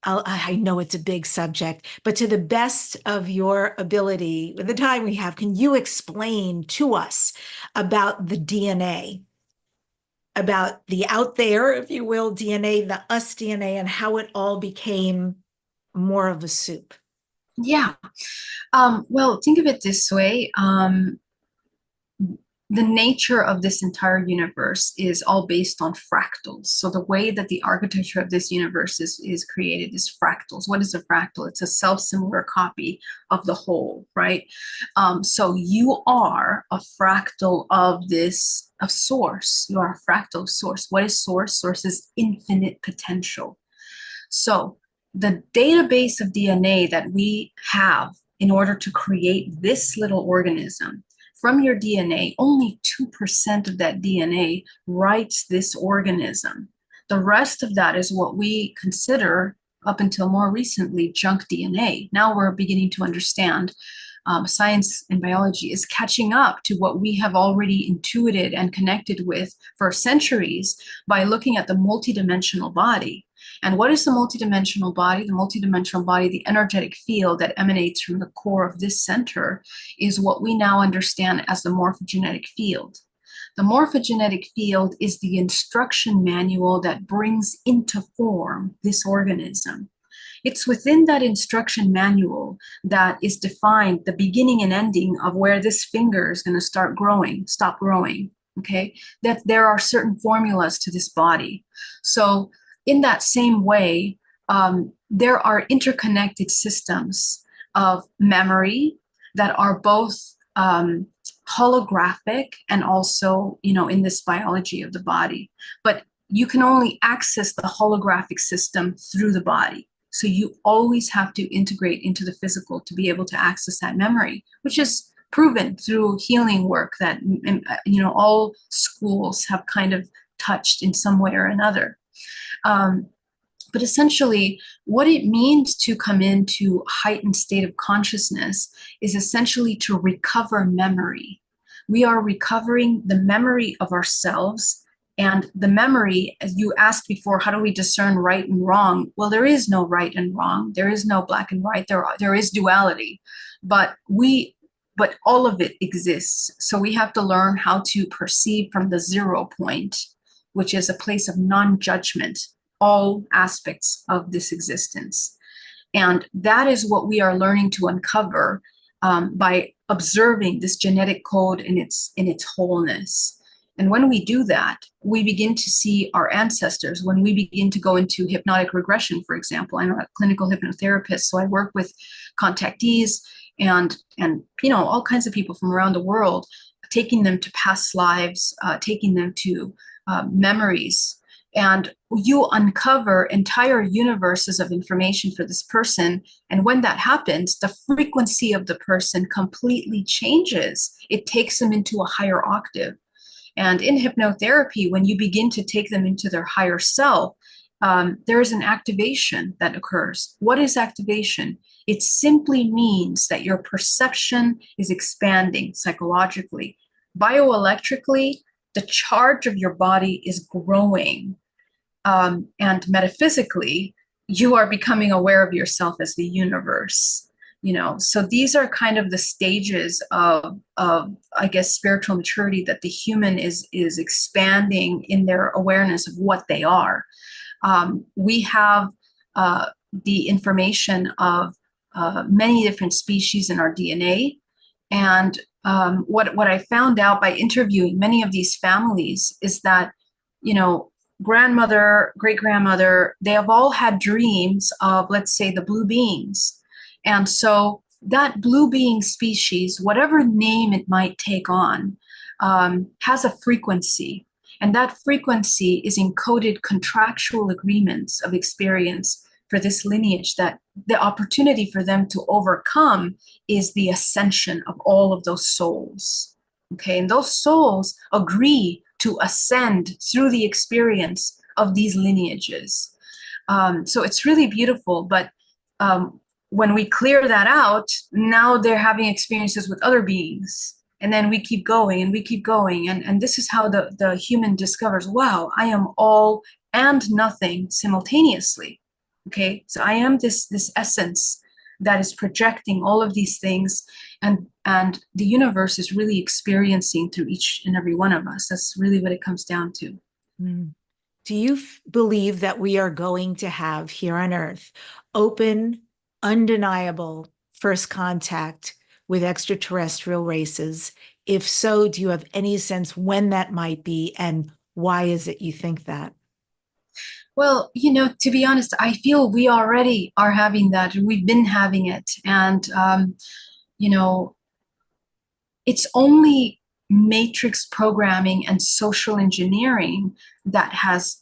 I know it's a big subject, but to the best of your ability, with the time we have, can you explain to us about the DNA, about the out there, if you will, DNA, the us DNA, and how it all became more of a soup? Yeah. Well, think of it this way. The nature of this entire universe is all based on fractals. So the way that the architecture of this universe is created is fractals. What is a fractal? It's a self-similar copy of the whole, right? So you are a fractal of this, of source. You are a fractal of source. What is source? Source is infinite potential. So the database of DNA that we have in order to create this little organism, from your DNA, only 2% of that DNA writes this organism. The rest of that is what we consider, up until more recently, junk DNA. Now we're beginning to understand science and biology is catching up to what we have already intuited and connected with for centuries by looking at the multidimensional body. And what is the multidimensional body? The multidimensional body, the energetic field that emanates from the core of this center, is what we now understand as the morphogenetic field. The morphogenetic field is the instruction manual that brings into form this organism. It's within that instruction manual that is defined the beginning and ending of where this finger is going to start growing, stop growing, okay? That there are certain formulas to this body. So in that same way, there are interconnected systems of memory that are both holographic and also, in this biology of the body. But you can only access the holographic system through the body. So you always have to integrate into the physical to be able to access that memory, which is proven through healing work that, all schools have kind of touched in some way or another. But essentially, what it means to come into a heightened state of consciousness is essentially to recover memory. We are recovering the memory of ourselves. And the memory, as you asked before, how do we discern right and wrong? Well, there is no right and wrong. There is no black and white. There is duality, but all of it exists. So we have to learn how to perceive from the 0 point, which is a place of non-judgment, all aspects of this existence. And that is what we are learning to uncover by observing this genetic code in its wholeness. And when we do that, we begin to see our ancestors. When we begin to go into hypnotic regression, for example, I'm a clinical hypnotherapist, so I work with contactees and all kinds of people from around the world, taking them to past lives, taking them to memories. And you uncover entire universes of information for this person. And when that happens, the frequency of the person completely changes. It takes them into a higher octave. And in hypnotherapy, when you begin to take them into their higher self, there is an activation that occurs. What is activation? It simply means that your perception is expanding psychologically. Bioelectrically, the charge of your body is growing. And metaphysically, you are becoming aware of yourself as the universe. So these are kind of the stages of I guess, spiritual maturity that the human is expanding in their awareness of what they are. We have the information of many different species in our DNA. And what I found out by interviewing many of these families is that, grandmother, great-grandmother, they have all had dreams of, let's say, the blue beings. And so that blue being species, whatever name it might take on, has a frequency. And that frequency is encoded contractual agreements of experience for this lineage, that the opportunity for them to overcome is the ascension of all of those souls. Okay, and those souls agree to ascend through the experience of these lineages. So it's really beautiful, but when we clear that out, now they're having experiences with other beings. And then we keep going and we keep going. And this is how the human discovers, wow, I am all and nothing simultaneously. Okay, so I am this essence that is projecting all of these things, and the universe is really experiencing through each and every one of us. That's really what it comes down to. Mm. Do you believe that we are going to have here on Earth open, undeniable first contact with extraterrestrial races? If so, do you have any sense when that might be, and why is it you think that? Well, to be honest, I feel we already are having that. We've been having it. And, you know, it's only matrix programming and social engineering that has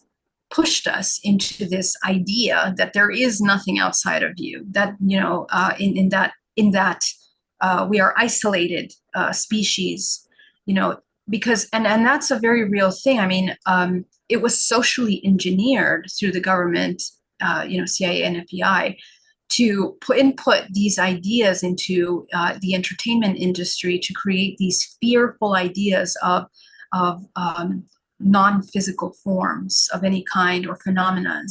pushed us into this idea that there is nothing outside of you, that, in that we are isolated species, because, and that's a very real thing. I mean, it was socially engineered through the government, CIA and FBI, to input these ideas into the entertainment industry to create these fearful ideas of non-physical forms of any kind or phenomena.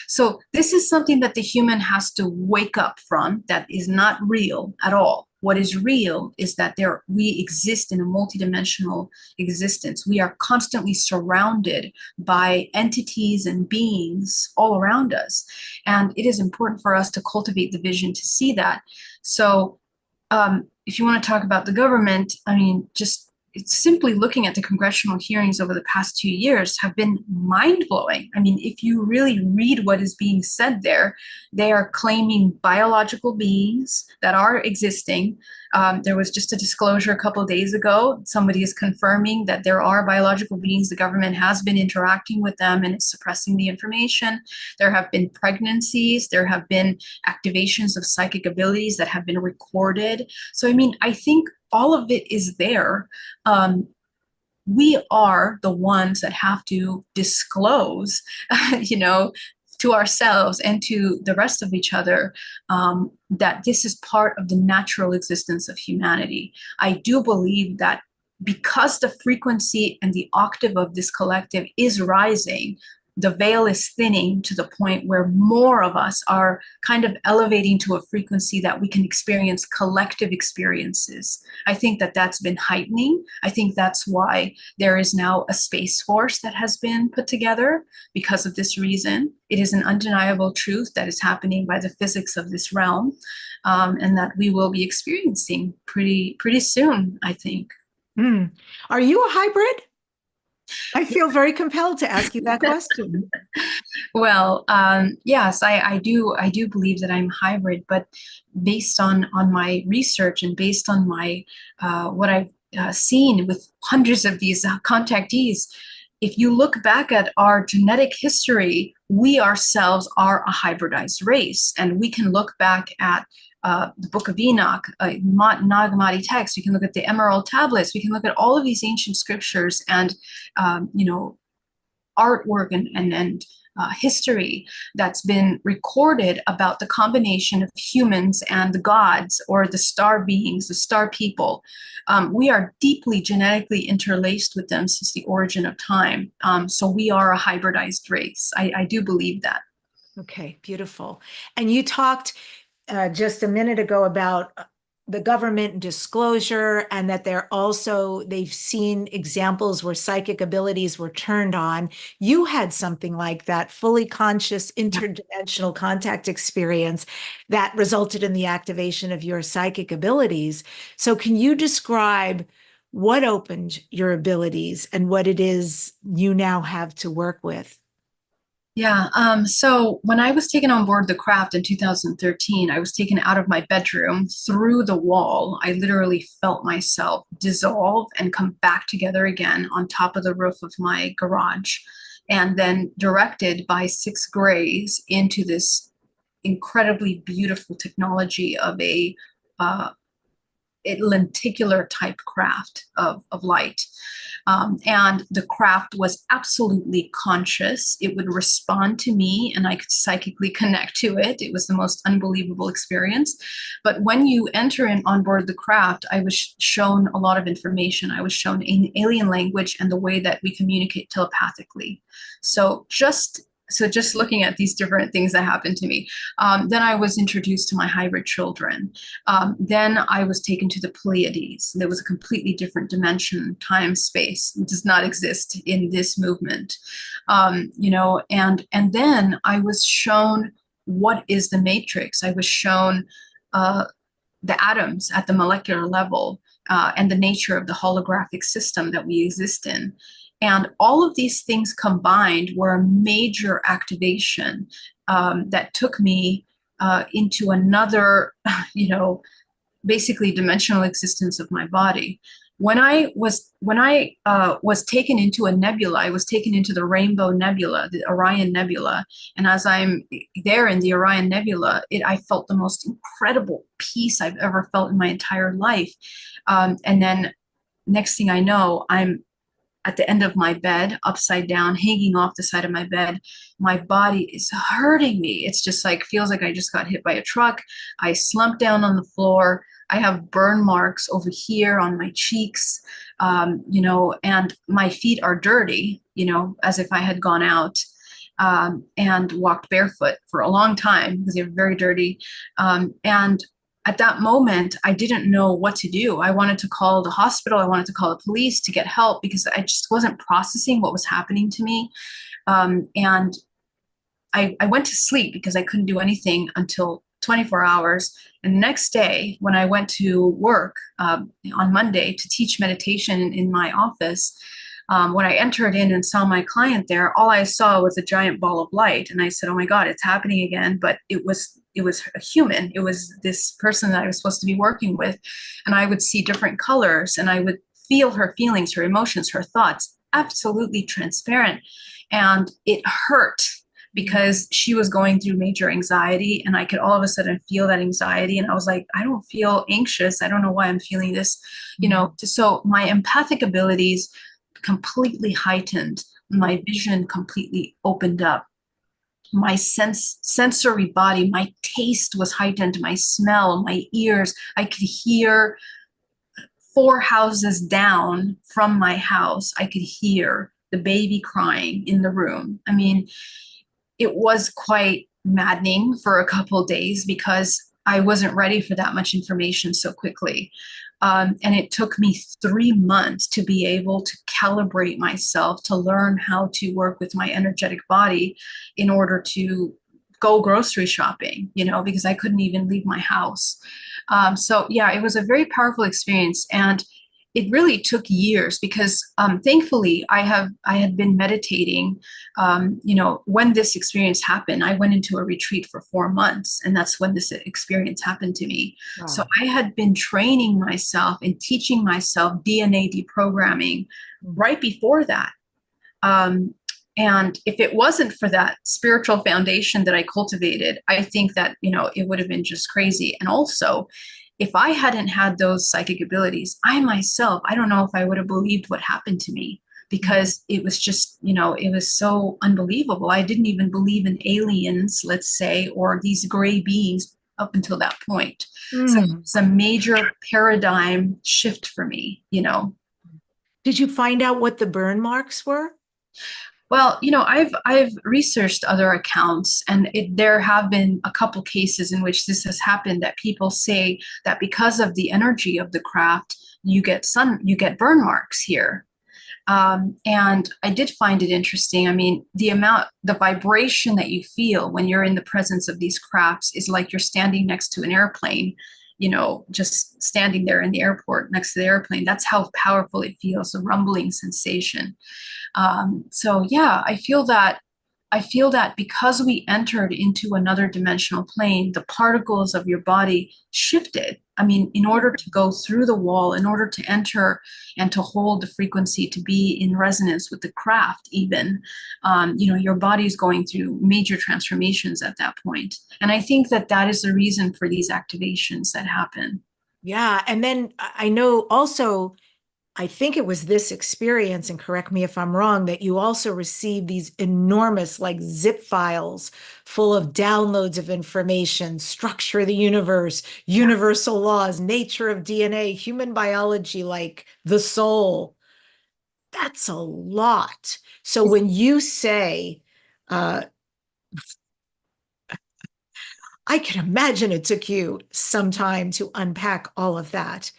So this is something that the human has to wake up from, that is not real at all. What is real is that we exist in a multidimensional existence. We are constantly surrounded by entities and beings all around us. And it is important for us to cultivate the vision to see that. So if you want to talk about the government, I mean, just it's simply looking at the congressional hearings over the past 2 years have been mind-blowing. I mean, if you really read what is being said there, they are claiming biological beings that are existing. There was just a disclosure a couple of days ago. Somebody is confirming that there are biological beings. The government has been interacting with them and it's suppressing the information. There have been pregnancies. There have been activations of psychic abilities that have been recorded. So, I mean, I think all of it is there. We are the ones that have to disclose, to ourselves and to the rest of each other, that this is part of the natural existence of humanity. I do believe that because the frequency and the octave of this collective is rising, the veil is thinning to the point where more of us are kind of elevating to a frequency that we can experience collective experiences. I think that that's been heightening. I think that's why there is now a space force that has been put together because of this reason. It is an undeniable truth that is happening by the physics of this realm, and that we will be experiencing pretty soon, I think. Mm. Are you a hybrid? I feel very compelled to ask you that question. Well, yes, I do believe that I'm hybrid, but based on my research and based on my what I've seen with hundreds of these contactees, if you look back at our genetic history, we ourselves are a hybridized race, and we can look back at the Book of Enoch, Nag Hammadi text. We can look at the Emerald tablets. We can look at all of these ancient scriptures and artwork and history that's been recorded about the combination of humans and the gods, or the star beings, the star people. We are deeply genetically interlaced with them since the origin of time. So we are a hybridized race. I do believe that. Okay, beautiful. And you talked just a minute ago about the government disclosure, and that they've seen examples where psychic abilities were turned on. You had something like that, fully conscious interdimensional contact experience that resulted in the activation of your psychic abilities. So can you describe what opened your abilities and what it is you now have to work with? Yeah, so when I was taken on board the craft in 2013, I was taken out of my bedroom through the wall. I literally felt myself dissolve and come back together again on top of the roof of my garage, and then directed by 6 grays into this incredibly beautiful technology of a lenticular type craft of light. And the craft was absolutely conscious. It would respond to me and I could psychically connect to it. It was the most unbelievable experience. But when you enter in on board the craft, I was shown a lot of information. I was shown in alien language and the way that we communicate telepathically. So just looking at these different things that happened to me. Then I was introduced to my hybrid children. Then I was taken to the Pleiades. There was a completely different dimension, time, space. It does not exist in this movement. And then I was shown what is the matrix. I was shown the atoms at the molecular level and the nature of the holographic system that we exist in. And all of these things combined were a major activation that took me into another, basically dimensional existence of my body. When I was taken into a nebula, I was taken into the Rainbow Nebula, the Orion Nebula, and as I'm there in the Orion Nebula, I felt the most incredible peace I've ever felt in my entire life. And then next thing I know, I'm at the end of my bed, upside down, hanging off the side of my bed. My body is hurting me. It's just like, feels like I just got hit by a truck. I slumped down on the floor. I have burn marks over here on my cheeks, and my feet are dirty, as if I had gone out and walked barefoot for a long time because they're very dirty. And at that moment, I didn't know what to do. I wanted to call the hospital. I wanted to call the police to get help because I just wasn't processing what was happening to me. And I went to sleep because I couldn't do anything until 24 hours. And the next day, when I went to work on Monday to teach meditation in my office, when I entered in and saw my client there, all I saw was a giant ball of light. And I said, oh my God, it's happening again. But it was a human. It was this person that I was supposed to be working with. And I would see different colors and I would feel her feelings, her emotions, her thoughts, absolutely transparent. And it hurt because she was going through major anxiety and I could all of a sudden feel that anxiety. And I was like, I don't feel anxious. I don't know why I'm feeling this, So my empathic abilities completely heightened. My vision completely opened up. My sensory body, my taste was heightened, my smell, my ears. I could hear 4 houses down from my house. I could hear the baby crying in the room. I mean, it was quite maddening for a couple of days because I wasn't ready for that much information so quickly. And it took me 3 months to be able to calibrate myself, to learn how to work with my energetic body in order to go grocery shopping, because I couldn't even leave my house. So yeah, it was a very powerful experience. And it really took years because thankfully I had been meditating. When this experience happened, I went into a retreat for 4 months, and that's when this experience happened to me. Wow. So I had been training myself and teaching myself DNA deprogramming right before that. And if it wasn't for that spiritual foundation that I cultivated, I think that, it would have been just crazy. And also, if I hadn't had those psychic abilities, I myself, I don't know if I would have believed what happened to me because it was just, it was so unbelievable. I didn't even believe in aliens, let's say, or these gray beings up until that point. So it's a major paradigm shift for me, Did you find out what the burn marks were? Well, I've researched other accounts, and there have been a couple cases in which this has happened, that people say that because of the energy of the craft, you get burn marks here. And I did find it interesting. I mean, the vibration that you feel when you're in the presence of these crafts is like you're standing next to an airplane, just standing there in the airport next to the airplane. That's how powerful it feels, a rumbling sensation. So yeah, I feel that because we entered into another dimensional plane, the particles of your body shifted. I mean, in order to go through the wall, in order to enter and to hold the frequency, to be in resonance with the craft even, your body's going through major transformations at that point. And I think that is the reason for these activations that happen. Yeah. And then I know also, I think it was this experience, and correct me if I'm wrong, that you also received these enormous, like zip files full of downloads of information, structure of the universe, universal laws, nature of DNA, human biology, like the soul. That's a lot. So when you say, uh, I can imagine it took you some time to unpack all of that.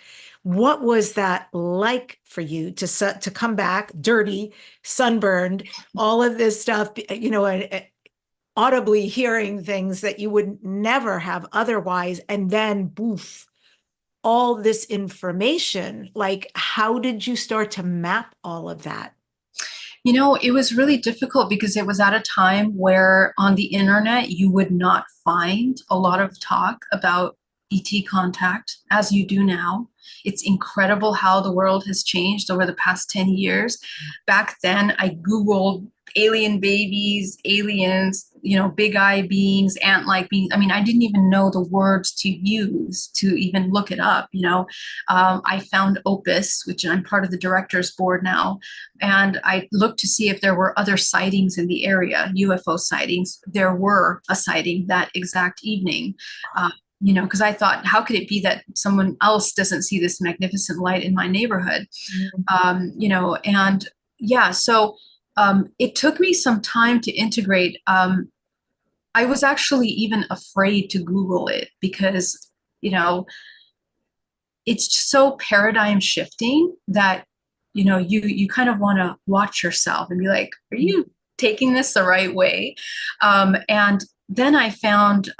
What was that like for you to come back dirty, sunburned, all of this stuff, audibly hearing things that you would never have otherwise, and then boof, all this information. Like, how did you start to map all of that? You know, it was really difficult because it was at a time where on the internet you would not find a lot of talk about ET contact as you do now. It's incredible how the world has changed over the past 10 years. Back then, I Googled alien babies, aliens, big eye beings, ant-like beings. I mean, I didn't even know the words to use to even look it up. I found Opus, which I'm part of the director's board now, and I looked to see if there were other sightings in the area, UFO sightings. There were a sighting that exact evening. Because I thought, how could it be that someone else doesn't see this magnificent light in my neighborhood? And yeah, so it took me some time to integrate. I was actually even afraid to Google it because, you know, it's so paradigm shifting that, you kind of want to watch yourself and be like, are you taking this the right way? And then I found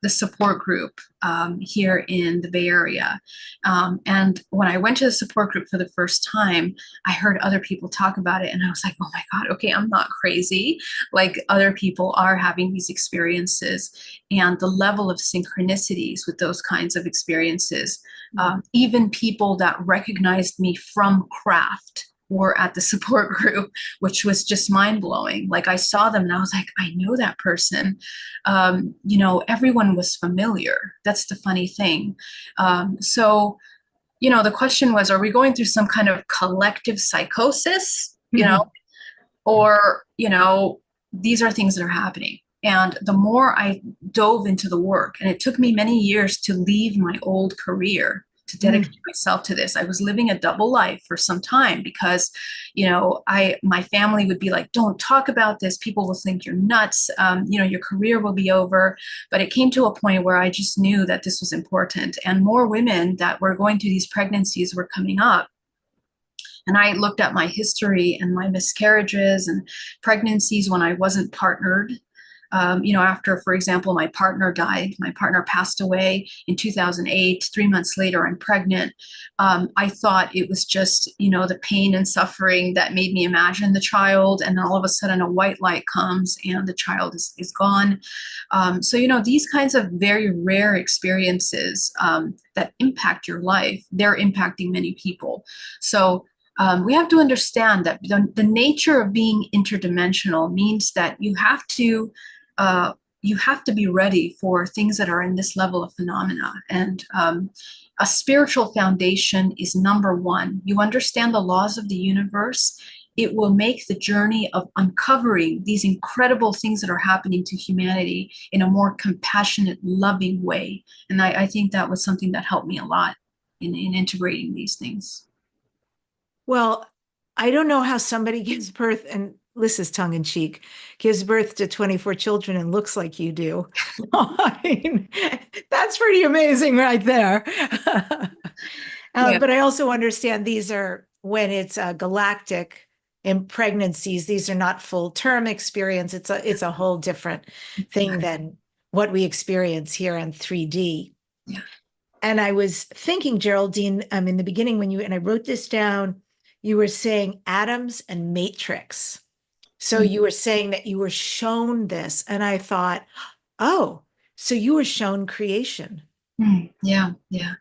the support group here in the Bay Area. And when I went to the support group for the first time, I heard other people talk about it. And I was like, oh my God, okay, I'm not crazy. Like other people are having these experiences, and the level of synchronicities with those kinds of experiences. Even people that recognized me from craft were at the support group, which was just mind blowing. Like I saw them and I was like, I know that person. Everyone was familiar. That's the funny thing. So, the question was, are we going through some kind of collective psychosis, or, these are things that are happening. And the more I dove into the work, and it took me many years to leave my old career to dedicate myself to this. I was living a double life for some time because, my family would be like, don't talk about this. People will think you're nuts. Your career will be over. But it came to a point where I just knew that this was important. And more women that were going through these pregnancies were coming up. And I looked at my history and my miscarriages and pregnancies when I wasn't partnered. After, for example, my partner died, my partner passed away in 2008. 3 months later, I'm pregnant. I thought it was just, the pain and suffering that made me imagine the child. And then all of a sudden, a white light comes and the child is gone. These kinds of very rare experiences that impact your life, they're impacting many people. So we have to understand that the nature of being interdimensional means that you have to be ready for things that are in this level of phenomena. And a spiritual foundation is number one. You understand the laws of the universe. It will make the journey of uncovering these incredible things that are happening to humanity in a more compassionate, loving way. And I think that was something that helped me a lot in integrating these things. Well, I don't know how somebody gives birth, and this is tongue in cheek, gives birth to 24 children and looks like you do. I mean, that's pretty amazing right there. Yeah. But I also understand these are when it's galactic in pregnancies, these are not full term experience. It's a whole different thing than what we experience here in 3D. Yeah. And I was thinking, Geraldine, in the beginning and I wrote this down, you were saying atoms and matrix. So you were saying that you were shown this. And I thought, oh, so you were shown creation. Yeah. Yeah.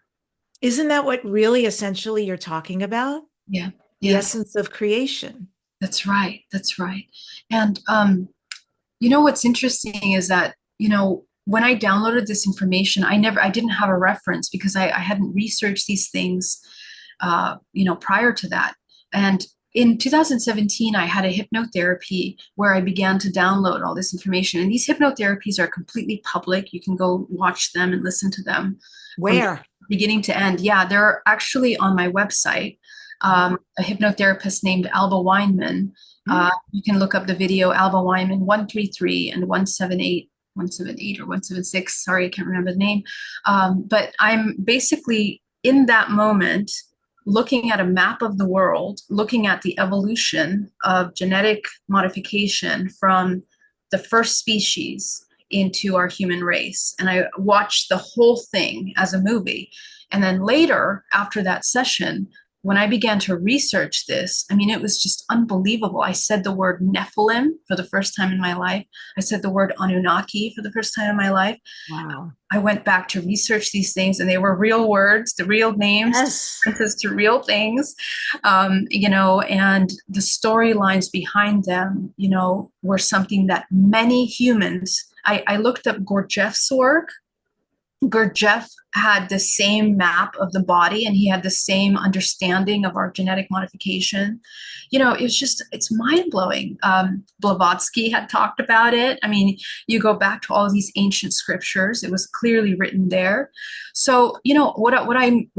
Isn't that what really essentially you're talking about? Yeah. The Yeah. essence of creation. That's right. That's right. And what's interesting is that, when I downloaded this information, I didn't have a reference because I hadn't researched these things, prior to that. And in 2017, I had a hypnotherapy where I began to download all this information. And these hypnotherapies are completely public. You can go watch them and listen to them from Where? beginning to end. Yeah, they're actually on my website. A hypnotherapist named Alba Weinman. You can look up the video, Alba Weinman 133 and 178 or 176. Sorry, I can't remember the name. But I'm basically in that moment looking at a map of the world, looking at the evolution of genetic modification from the first species into our human race. And I watched the whole thing as a movie. And then later, after that session, when I began to research this, I mean, it was just unbelievable. I said the word Nephilim for the first time in my life. I said the word Anunnaki for the first time in my life. Wow. I went back to research these things, and they were real words, the real names, Yes. references to real things, and the storylines behind them, were something that many humans, I looked up Gurdjieff's work. Gurdjieff had the same map of the body, and he had the same understanding of our genetic modification. It's mind-blowing. Blavatsky had talked about it. I mean, you go back to all of these ancient scriptures, it was clearly written there. So, what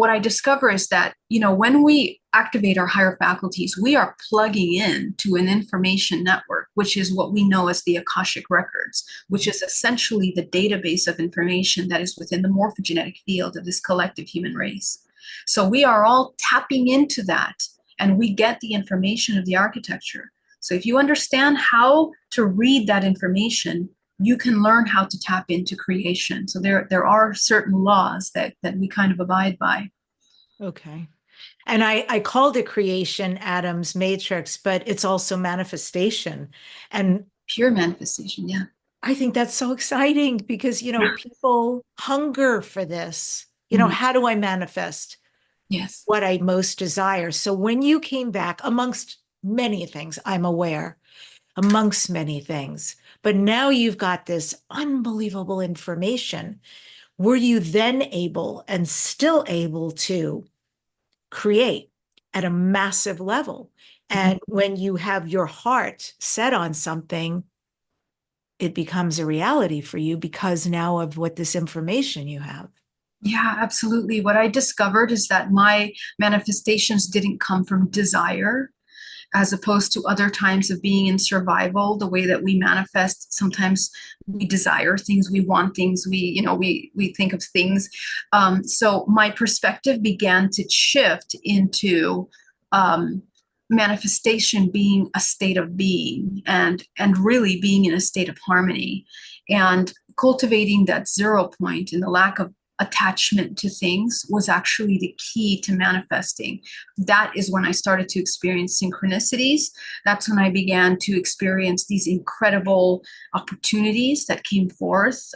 I discover is that, when we activate our higher faculties, we are plugging in to an information network, which is what we know as the Akashic records, which is essentially the database of information that is within the morphogenetic field of this collective human race. So we are all tapping into that, and we get the information of the architecture. So if you understand how to read that information, you can learn how to tap into creation. So there are certain laws that we kind of abide by. Okay. And I called it creation, Adam's matrix, but it's also manifestation. And pure manifestation, yeah. I think that's so exciting because, people hunger for this. How do I manifest Yes. what I most desire? So when you came back, amongst many things, I'm aware, amongst many things, but now you've got this unbelievable information. Were you then able and still able to create at a massive level? And when you have your heart set on something, it becomes a reality for you because now of what this information you have. Yeah, absolutely. What I discovered is that my manifestations didn't come from desire, as opposed to other times of being in survival, the way that we manifest. Sometimes we desire things, we want things, we think of things. So my perspective began to shift into manifestation being a state of being, and really being in a state of harmony, and cultivating that 0 point and the lack of attachment to things was actually the key to manifesting. That is when I started to experience synchronicities. That's when I began to experience these incredible opportunities that came forth.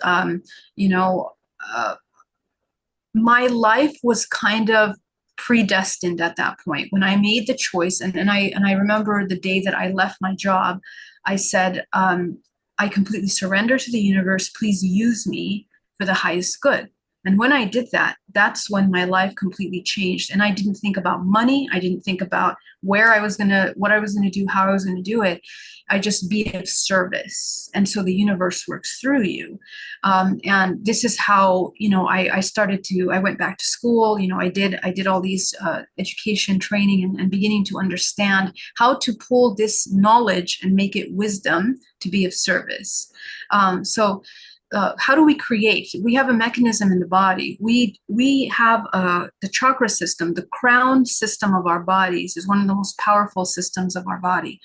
My life was kind of predestined at that point when I made the choice. And I remember the day that I left my job, I said, I completely surrender to the universe. Please use me for the highest good. And when I did that, that's when my life completely changed. And I didn't think about money. I didn't think about what I was going to do, how I was going to do it. I just be of service. And so the universe works through you. And this is how, I went back to school. I did all these education training and beginning to understand how to pull this knowledge and make it wisdom to be of service. How do we create? We have a mechanism in the body. We have the chakra system. The crown system of our bodies is one of the most powerful systems of our body.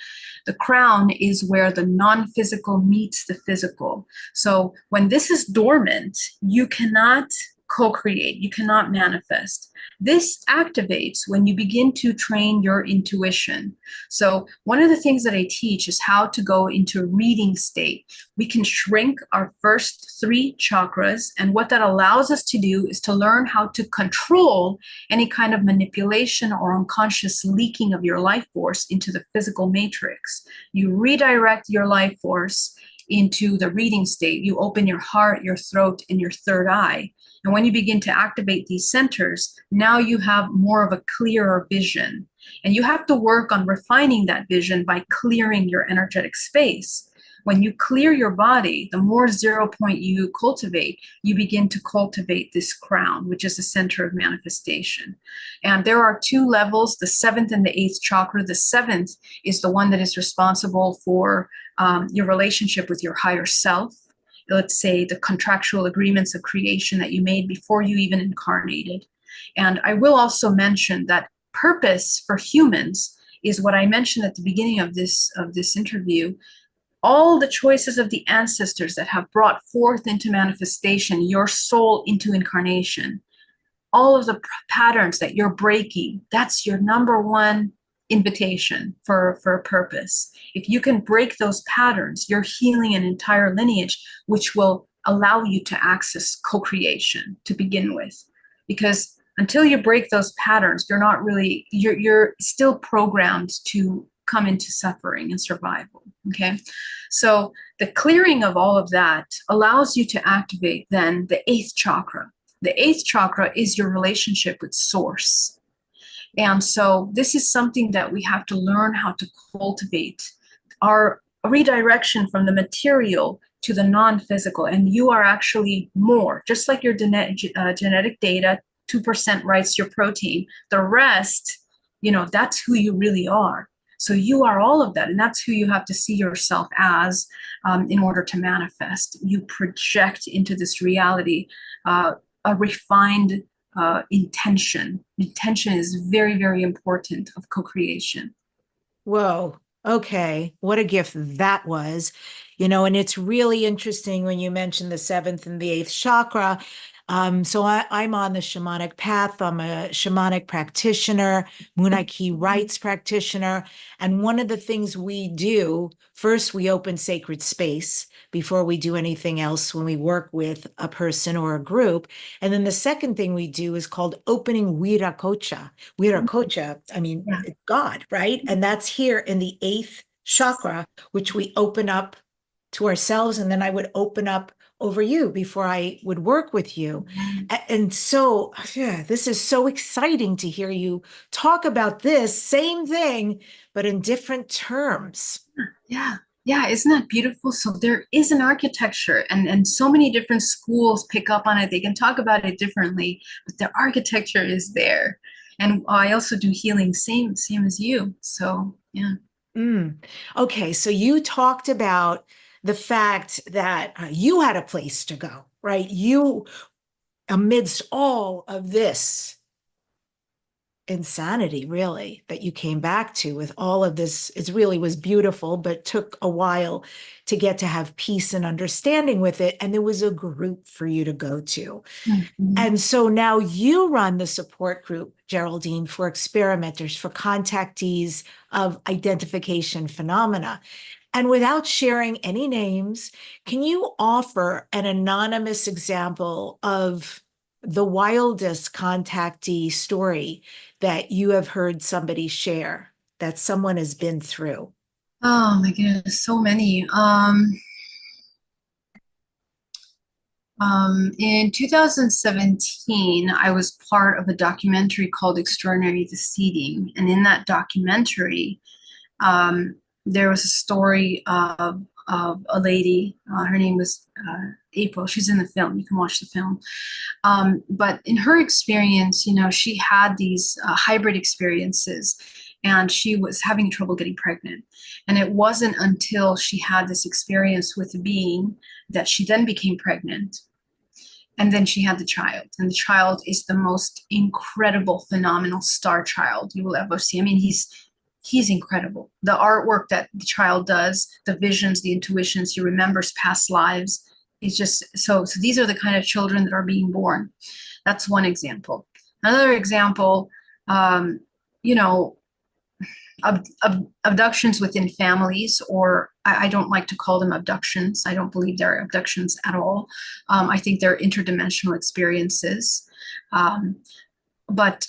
The crown is where the non-physical meets the physical. So when this is dormant, you cannot co-create, you cannot manifest. This activates when you begin to train your intuition. So one of the things that I teach is how to go into reading state. We can shrink our first 3 chakras, and what that allows us to do is to learn how to control any kind of manipulation or unconscious leaking of your life force into the physical matrix. You redirect your life force into the reading state. You open your heart, your throat, and your third eye. And when you begin to activate these centers, now you have more of a clearer vision. And you have to work on refining that vision by clearing your energetic space. When you clear your body, the more 0 point you cultivate, you begin to cultivate this crown, which is the center of manifestation. And there are two levels, the 7th and the 8th chakra. The 7th is the one that is responsible for your relationship with your higher self. Let's say the contractual agreements of creation that you made before you even incarnated. And I will also mention that purpose for humans is what I mentioned at the beginning of this interview. All the choices of the ancestors that have brought forth into manifestation your soul into incarnation, all of the patterns that you're breaking, that's your number one invitation for a purpose. If you can break those patterns, you're healing an entire lineage, which will allow you to access co-creation to begin with. Because until you break those patterns, you're still programmed to come into suffering and survival. Okay, so the clearing of all of that allows you to activate then the 8th chakra. The 8th chakra is your relationship with source. And so this is something that we have to learn how to cultivate, our redirection from the material to the non-physical. And you are actually more, just like your genetic data, 2% writes your protein. The rest, that's who you really are. So you are all of that, and that's who you have to see yourself as in order to manifest. You project into this reality a refined intention. Intention is very, very important of co-creation. Whoa. Okay. What a gift that was. And it's really interesting when you mentioned the 7th and the 8th chakra. So I'm on the shamanic path. I'm a shamanic practitioner, Munai rights practitioner. And one of the things we do, first, we open sacred space before we do anything else when we work with a person or a group. And then the second thing we do is called opening Viracocha. Viracocha, it's God, right? And that's here in the 8th chakra, which we open up to ourselves. And then I would open up over you before I would work with you. And so, this is so exciting to hear you talk about this same thing, but in different terms. Yeah. Yeah, isn't that beautiful? So there is an architecture, and so many different schools pick up on it. They can talk about it differently, but the architecture is there. And I also do healing, same as you. So, yeah. Okay, so you talked about the fact that you had a place to go, right? You, amidst all of this insanity, really, that you came back to with all of this, it really was beautiful, but took a while to get to have peace and understanding with it. And there was a group for you to go to. Mm-hmm. And so now you run the support group, Geraldine, for experimenters, for contactees of identification phenomena. And without sharing any names, can you offer an anonymous example of the wildest contactee story that you have heard somebody share, that someone has been through? Oh my goodness, so many. In 2017, I was part of a documentary called Extraordinary the Seeding. And in that documentary, there was a story of a lady. Her name was April. She's in the film. You can watch the film. But in her experience, she had these hybrid experiences, and she was having trouble getting pregnant. And it wasn't until she had this experience with a being that she then became pregnant. And then she had the child. And the child is the most incredible, phenomenal star child you will ever see. I mean, he's incredible. The artwork that the child does, the visions, the intuitions, he remembers past lives. It's just so these are the kind of children that are being born. That's one example. Another example, abductions within families, or I don't like to call them abductions. I don't believe they're abductions at all. I think they're interdimensional experiences. But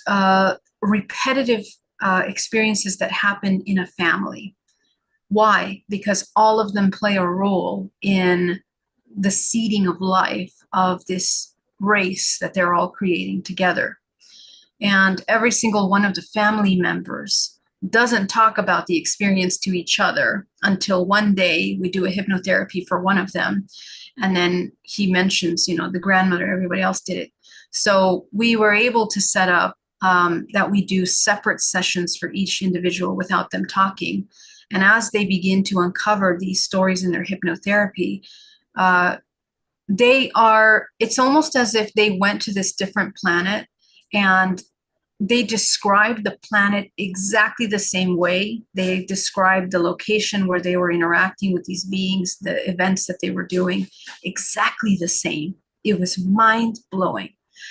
repetitive experiences that happen in a family. Why? Because all of them play a role in the seeding of life of this race that they're all creating together. And every single one of the family members doesn't talk about the experience to each other until one day we do a hypnotherapy for one of them. And then he mentions, the grandmother, everybody else did it. So we were able to set up that we do separate sessions for each individual without them talking. And as they begin to uncover these stories in their hypnotherapy, it's almost as if they went to this different planet and they described the planet exactly the same way. They described the location where they were interacting with these beings, the events that they were doing, exactly the same. It was mind-blowing.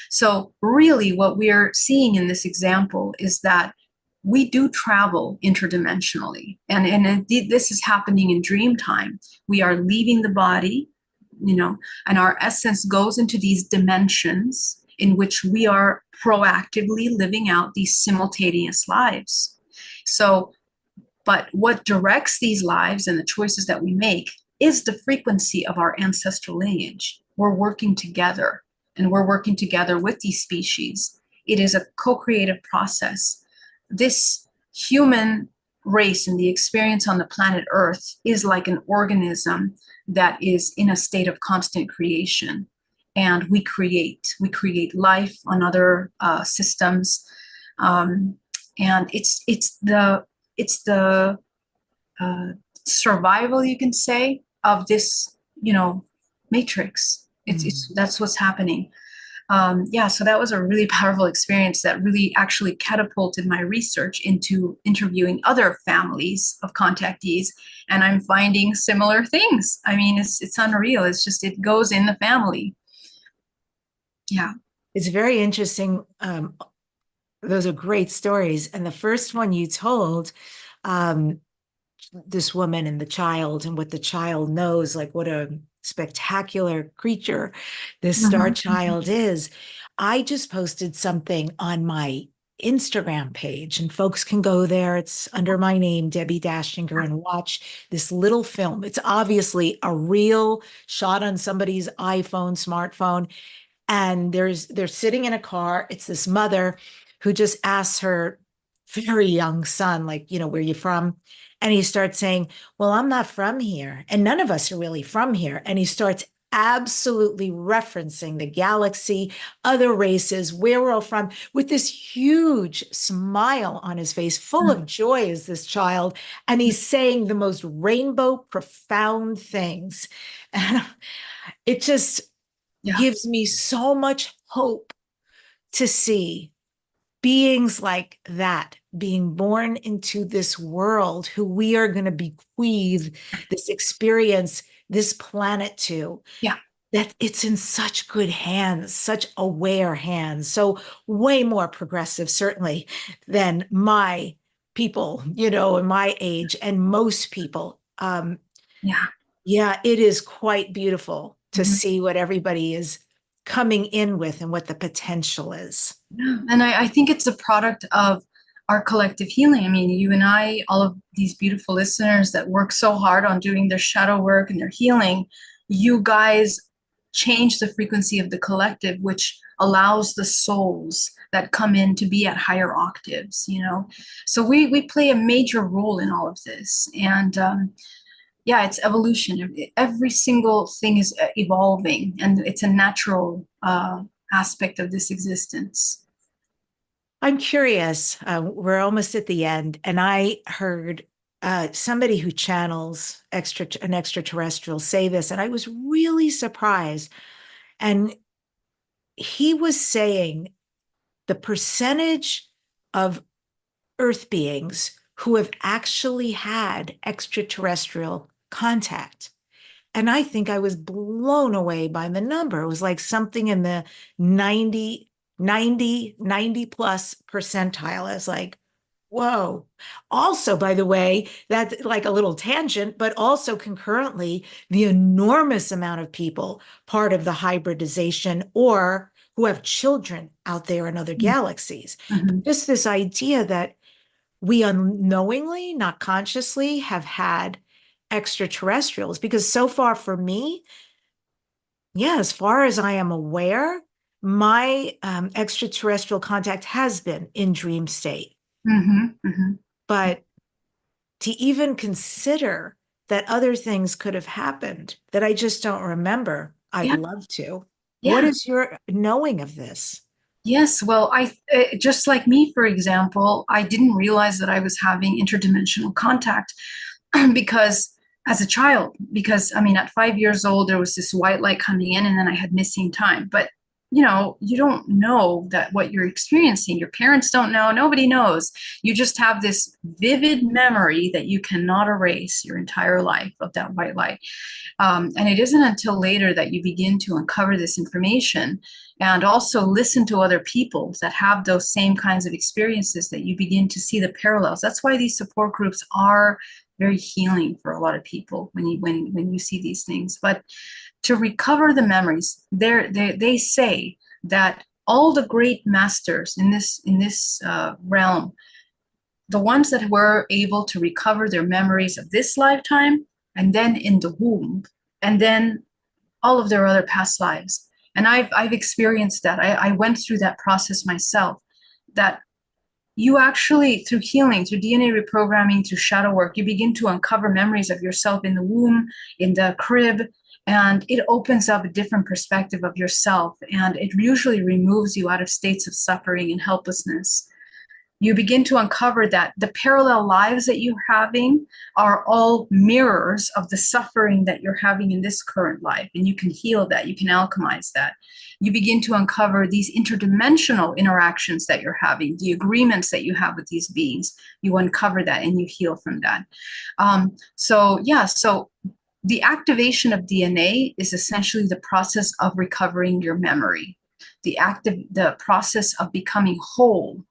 So really what we're seeing in this example is that we do travel interdimensionally. And indeed, this is happening in dream time. We are leaving the body, and our essence goes into these dimensions in which we are proactively living out these simultaneous lives. So, but what directs these lives and the choices that we make is the frequency of our ancestral lineage. We're working together, and we're working together with these species. It is a co-creative process. This human race and the experience on the planet Earth is like an organism that is in a state of constant creation. And we create life on other systems, and it's the survival, you can say, of this matrix. It's that's what's happening. So that was a really powerful experience that really actually catapulted my research into interviewing other families of contactees, and I'm finding similar things. I mean, it's unreal. It's just, it goes in the family. Yeah. It's very interesting. Those are great stories. And the first one you told, this woman and the child, and what the child knows, like what a spectacular creature this star child is. I just posted something on my Instagram page, and folks can go there. It's under my name, Debbi Dachinger, and watch this little film. It's obviously a real shot on somebody's iPhone, smartphone. And they're sitting in a car. It's this mother who just asks her very young son, like, where you from? And he starts saying, well, I'm not from here. And none of us are really from here. And he starts absolutely referencing the galaxy, other races, where we're all from, with this huge smile on his face, full of joy as this child. And he's saying the most rainbow, profound things. And it just gives me so much hope to see beings like that being born into this world, who we are going to bequeath this experience, this planet to. Yeah. That it's in such good hands, such aware hands. So way more progressive, certainly, than my people, in my age, and most people. Yeah, it is quite beautiful to see what everybody is coming in with and what the potential is. Yeah. And I think it's a product of our collective healing. I mean, you and I, all of these beautiful listeners that work so hard on doing their shadow work and their healing, you guys change the frequency of the collective, which allows the souls that come in to be at higher octaves, So we play a major role in all of this. And it's evolution. Every single thing is evolving, and it's a natural aspect of this existence. I'm curious. We're almost at the end, and I heard somebody who channels an extraterrestrial say this, and I was really surprised. And he was saying the percentage of Earth beings who have actually had extraterrestrial contact. And I think I was blown away by the number. It was like something in the 90 plus percentile. I was like, whoa. Also, by the way, that's like a little tangent, but also concurrently, the enormous amount of people part of the hybridization or who have children out there in other galaxies. Just this idea that we unknowingly, not consciously, have had extraterrestrials. Because so far for me, yeah, as far as I am aware, my extraterrestrial contact has been in dream state. But to even consider that other things could have happened that I just don't remember, I'd Yeah, love to. What yeah. is your knowing of this? Yes, well, just like me, for example, I didn't realize that I was having interdimensional contact because as a child, because I mean, at 5 years old, there was this white light coming in, and then I had missing time. But you don't know that what you're experiencing. Your parents don't know. Nobody knows. You just have this vivid memory that you cannot erase your entire life of that white light. And it isn't until later that you begin to uncover this information and also listen to other people that have those same kinds of experiences that you begin to see the parallels. That's why these support groups are very healing for a lot of people when you see these things. But to recover the memories, they say that all the great masters in this realm, the ones that were able to recover their memories of this lifetime and then in the womb and then all of their other past lives. And I've experienced that. I went through that process myself, that you actually, through healing, through DNA reprogramming, through shadow work, you begin to uncover memories of yourself in the womb, in the crib, and it opens up a different perspective of yourself. And it usually removes you out of states of suffering and helplessness. You begin to uncover that the parallel lives that you're having are all mirrors of the suffering that you're having in this current life. And you can heal that, you can alchemize that. You begin to uncover these interdimensional interactions that you're having, the agreements that you have with these beings. You uncover that and you heal from that. So the activation of DNA is essentially the process of recovering your memory. The process of becoming whole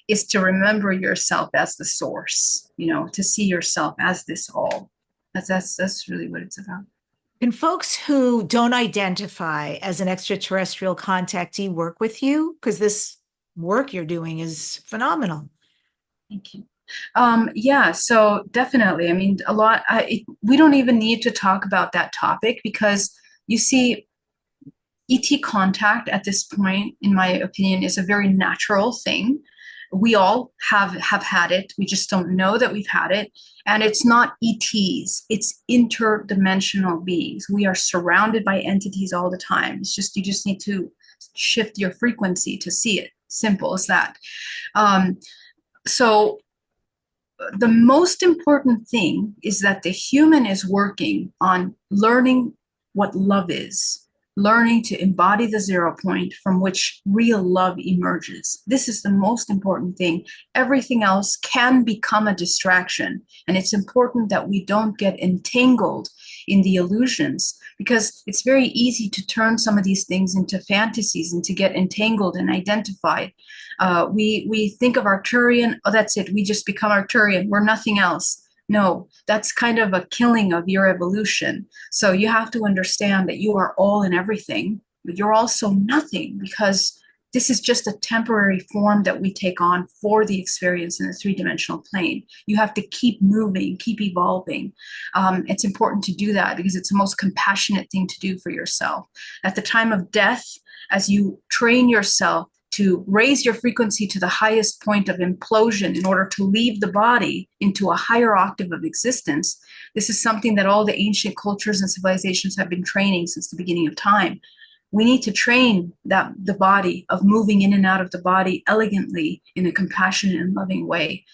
is to remember yourself as the source, to see yourself as this all. That's really what it's about. Can folks who don't identify as an extraterrestrial contactee work with you? Because this work you're doing is phenomenal. Thank you. Yeah, so definitely. I mean, we don't even need to talk about that topic because you see, ET contact at this point, in my opinion, is a very natural thing. We all have had it. We just don't know that we've had it. And it's not ETs, it's interdimensional beings. We are surrounded by entities all the time. You just need to shift your frequency to see it. Simple as that. So the most important thing is that the human is working on learning what love is, learning to embody the 0 point from which real love emerges. This is the most important thing. Everything else can become a distraction. And it's important that we don't get entangled in the illusions, because it's very easy to turn some of these things into fantasies and to get entangled and identified. We think of Arcturian, oh, that's it. We just become Arcturian. We're nothing else. No, that's kind of a killing of your evolution. So you have to understand that you are all and everything, but you're also nothing, because this is just a temporary form that we take on for the experience in the three-dimensional plane. You have to keep moving, keep evolving. It's important to do that because it's the most compassionate thing to do for yourself. At the time of death, as you train yourself to raise your frequency to the highest point of implosion in order to leave the body into a higher octave of existence. This is something that all the ancient cultures and civilizations have been training since the beginning of time. We need to train the body of moving in and out of the body elegantly in a compassionate and loving way.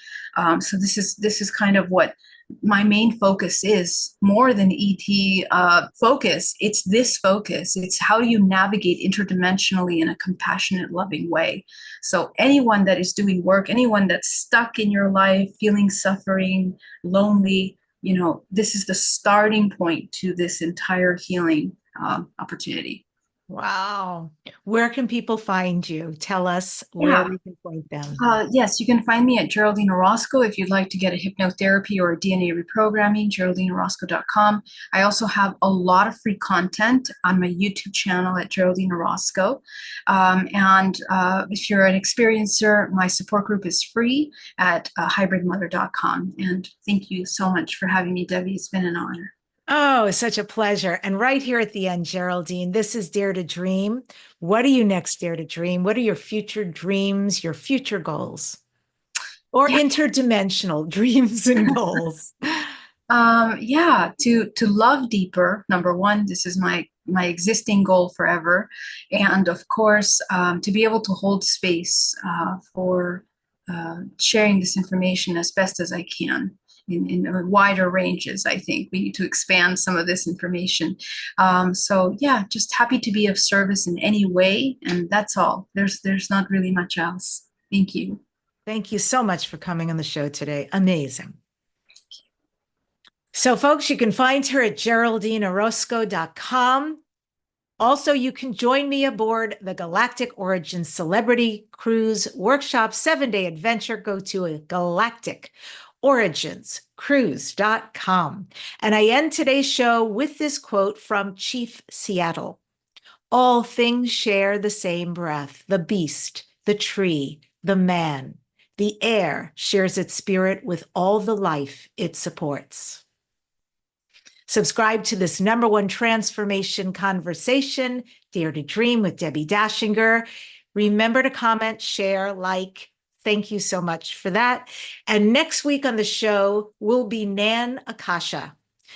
So this is kind of what my main focus is, more than ET focus. It's this focus. It's how do you navigate interdimensionally in a compassionate, loving way. So anyone that is doing work, anyone that's stuck in your life, feeling suffering, lonely, this is the starting point to this entire healing opportunity. Wow. Where can people find you? Tell us where Yeah. we can point them. Yes, you can find me at Geraldine Orozco if you'd like to get a hypnotherapy or a DNA reprogramming, geraldineorozco.com. I also have a lot of free content on my YouTube channel at Geraldine Orozco. If you're an experiencer, my support group is free at hybridmother.com. And thank you so much for having me, Debbie. It's been an honor. Oh, it's such a pleasure. And right here at the end, Geraldine, this is Dare to Dream. What are you next, Dare to Dream? What are your future dreams, your future goals? Or Yeah. interdimensional dreams and goals? Yeah, to love deeper. Number one, this is my existing goal forever, and of course, to be able to hold space for sharing this information as best as I can in wider ranges. I think we need to expand some of this information. So yeah, just happy to be of service in any way, and that's all. There's not really much else. Thank you. Thank you so much for coming on the show today. Amazing. So, folks, you can find her at geraldineorozco.com. Also, you can join me aboard the Galactic Origin Celebrity Cruise Workshop 7-day adventure. Go to galacticoriginscruise.com. And I end today's show with this quote from Chief Seattle. All things share the same breath. The beast, the tree, the man, the air shares its spirit with all the life it supports. Subscribe to this #1 transformation conversation, Dare to Dream with Debbi Dachinger. Remember to comment, share, like. Thank you so much for that. And next week on the show will be Nan Akasha,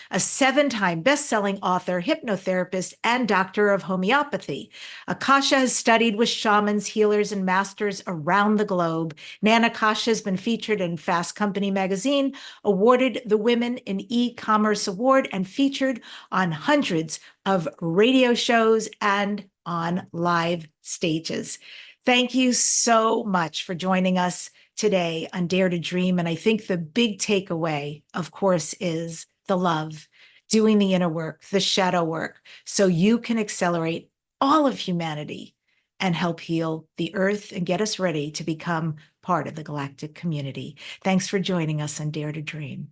a 7-time best-selling author, hypnotherapist, and doctor of homeopathy. Akasha has studied with shamans, healers, and masters around the globe. Nan Akasha has been featured in Fast Company magazine, awarded the Women in E-Commerce Award, and featured on hundreds of radio shows and on live stages. Thank you so much for joining us today on Dare to Dream. And I think the big takeaway, of course, is the love, doing the inner work, the shadow work, so you can accelerate all of humanity and help heal the earth and get us ready to become part of the galactic community. Thanks for joining us on Dare to Dream.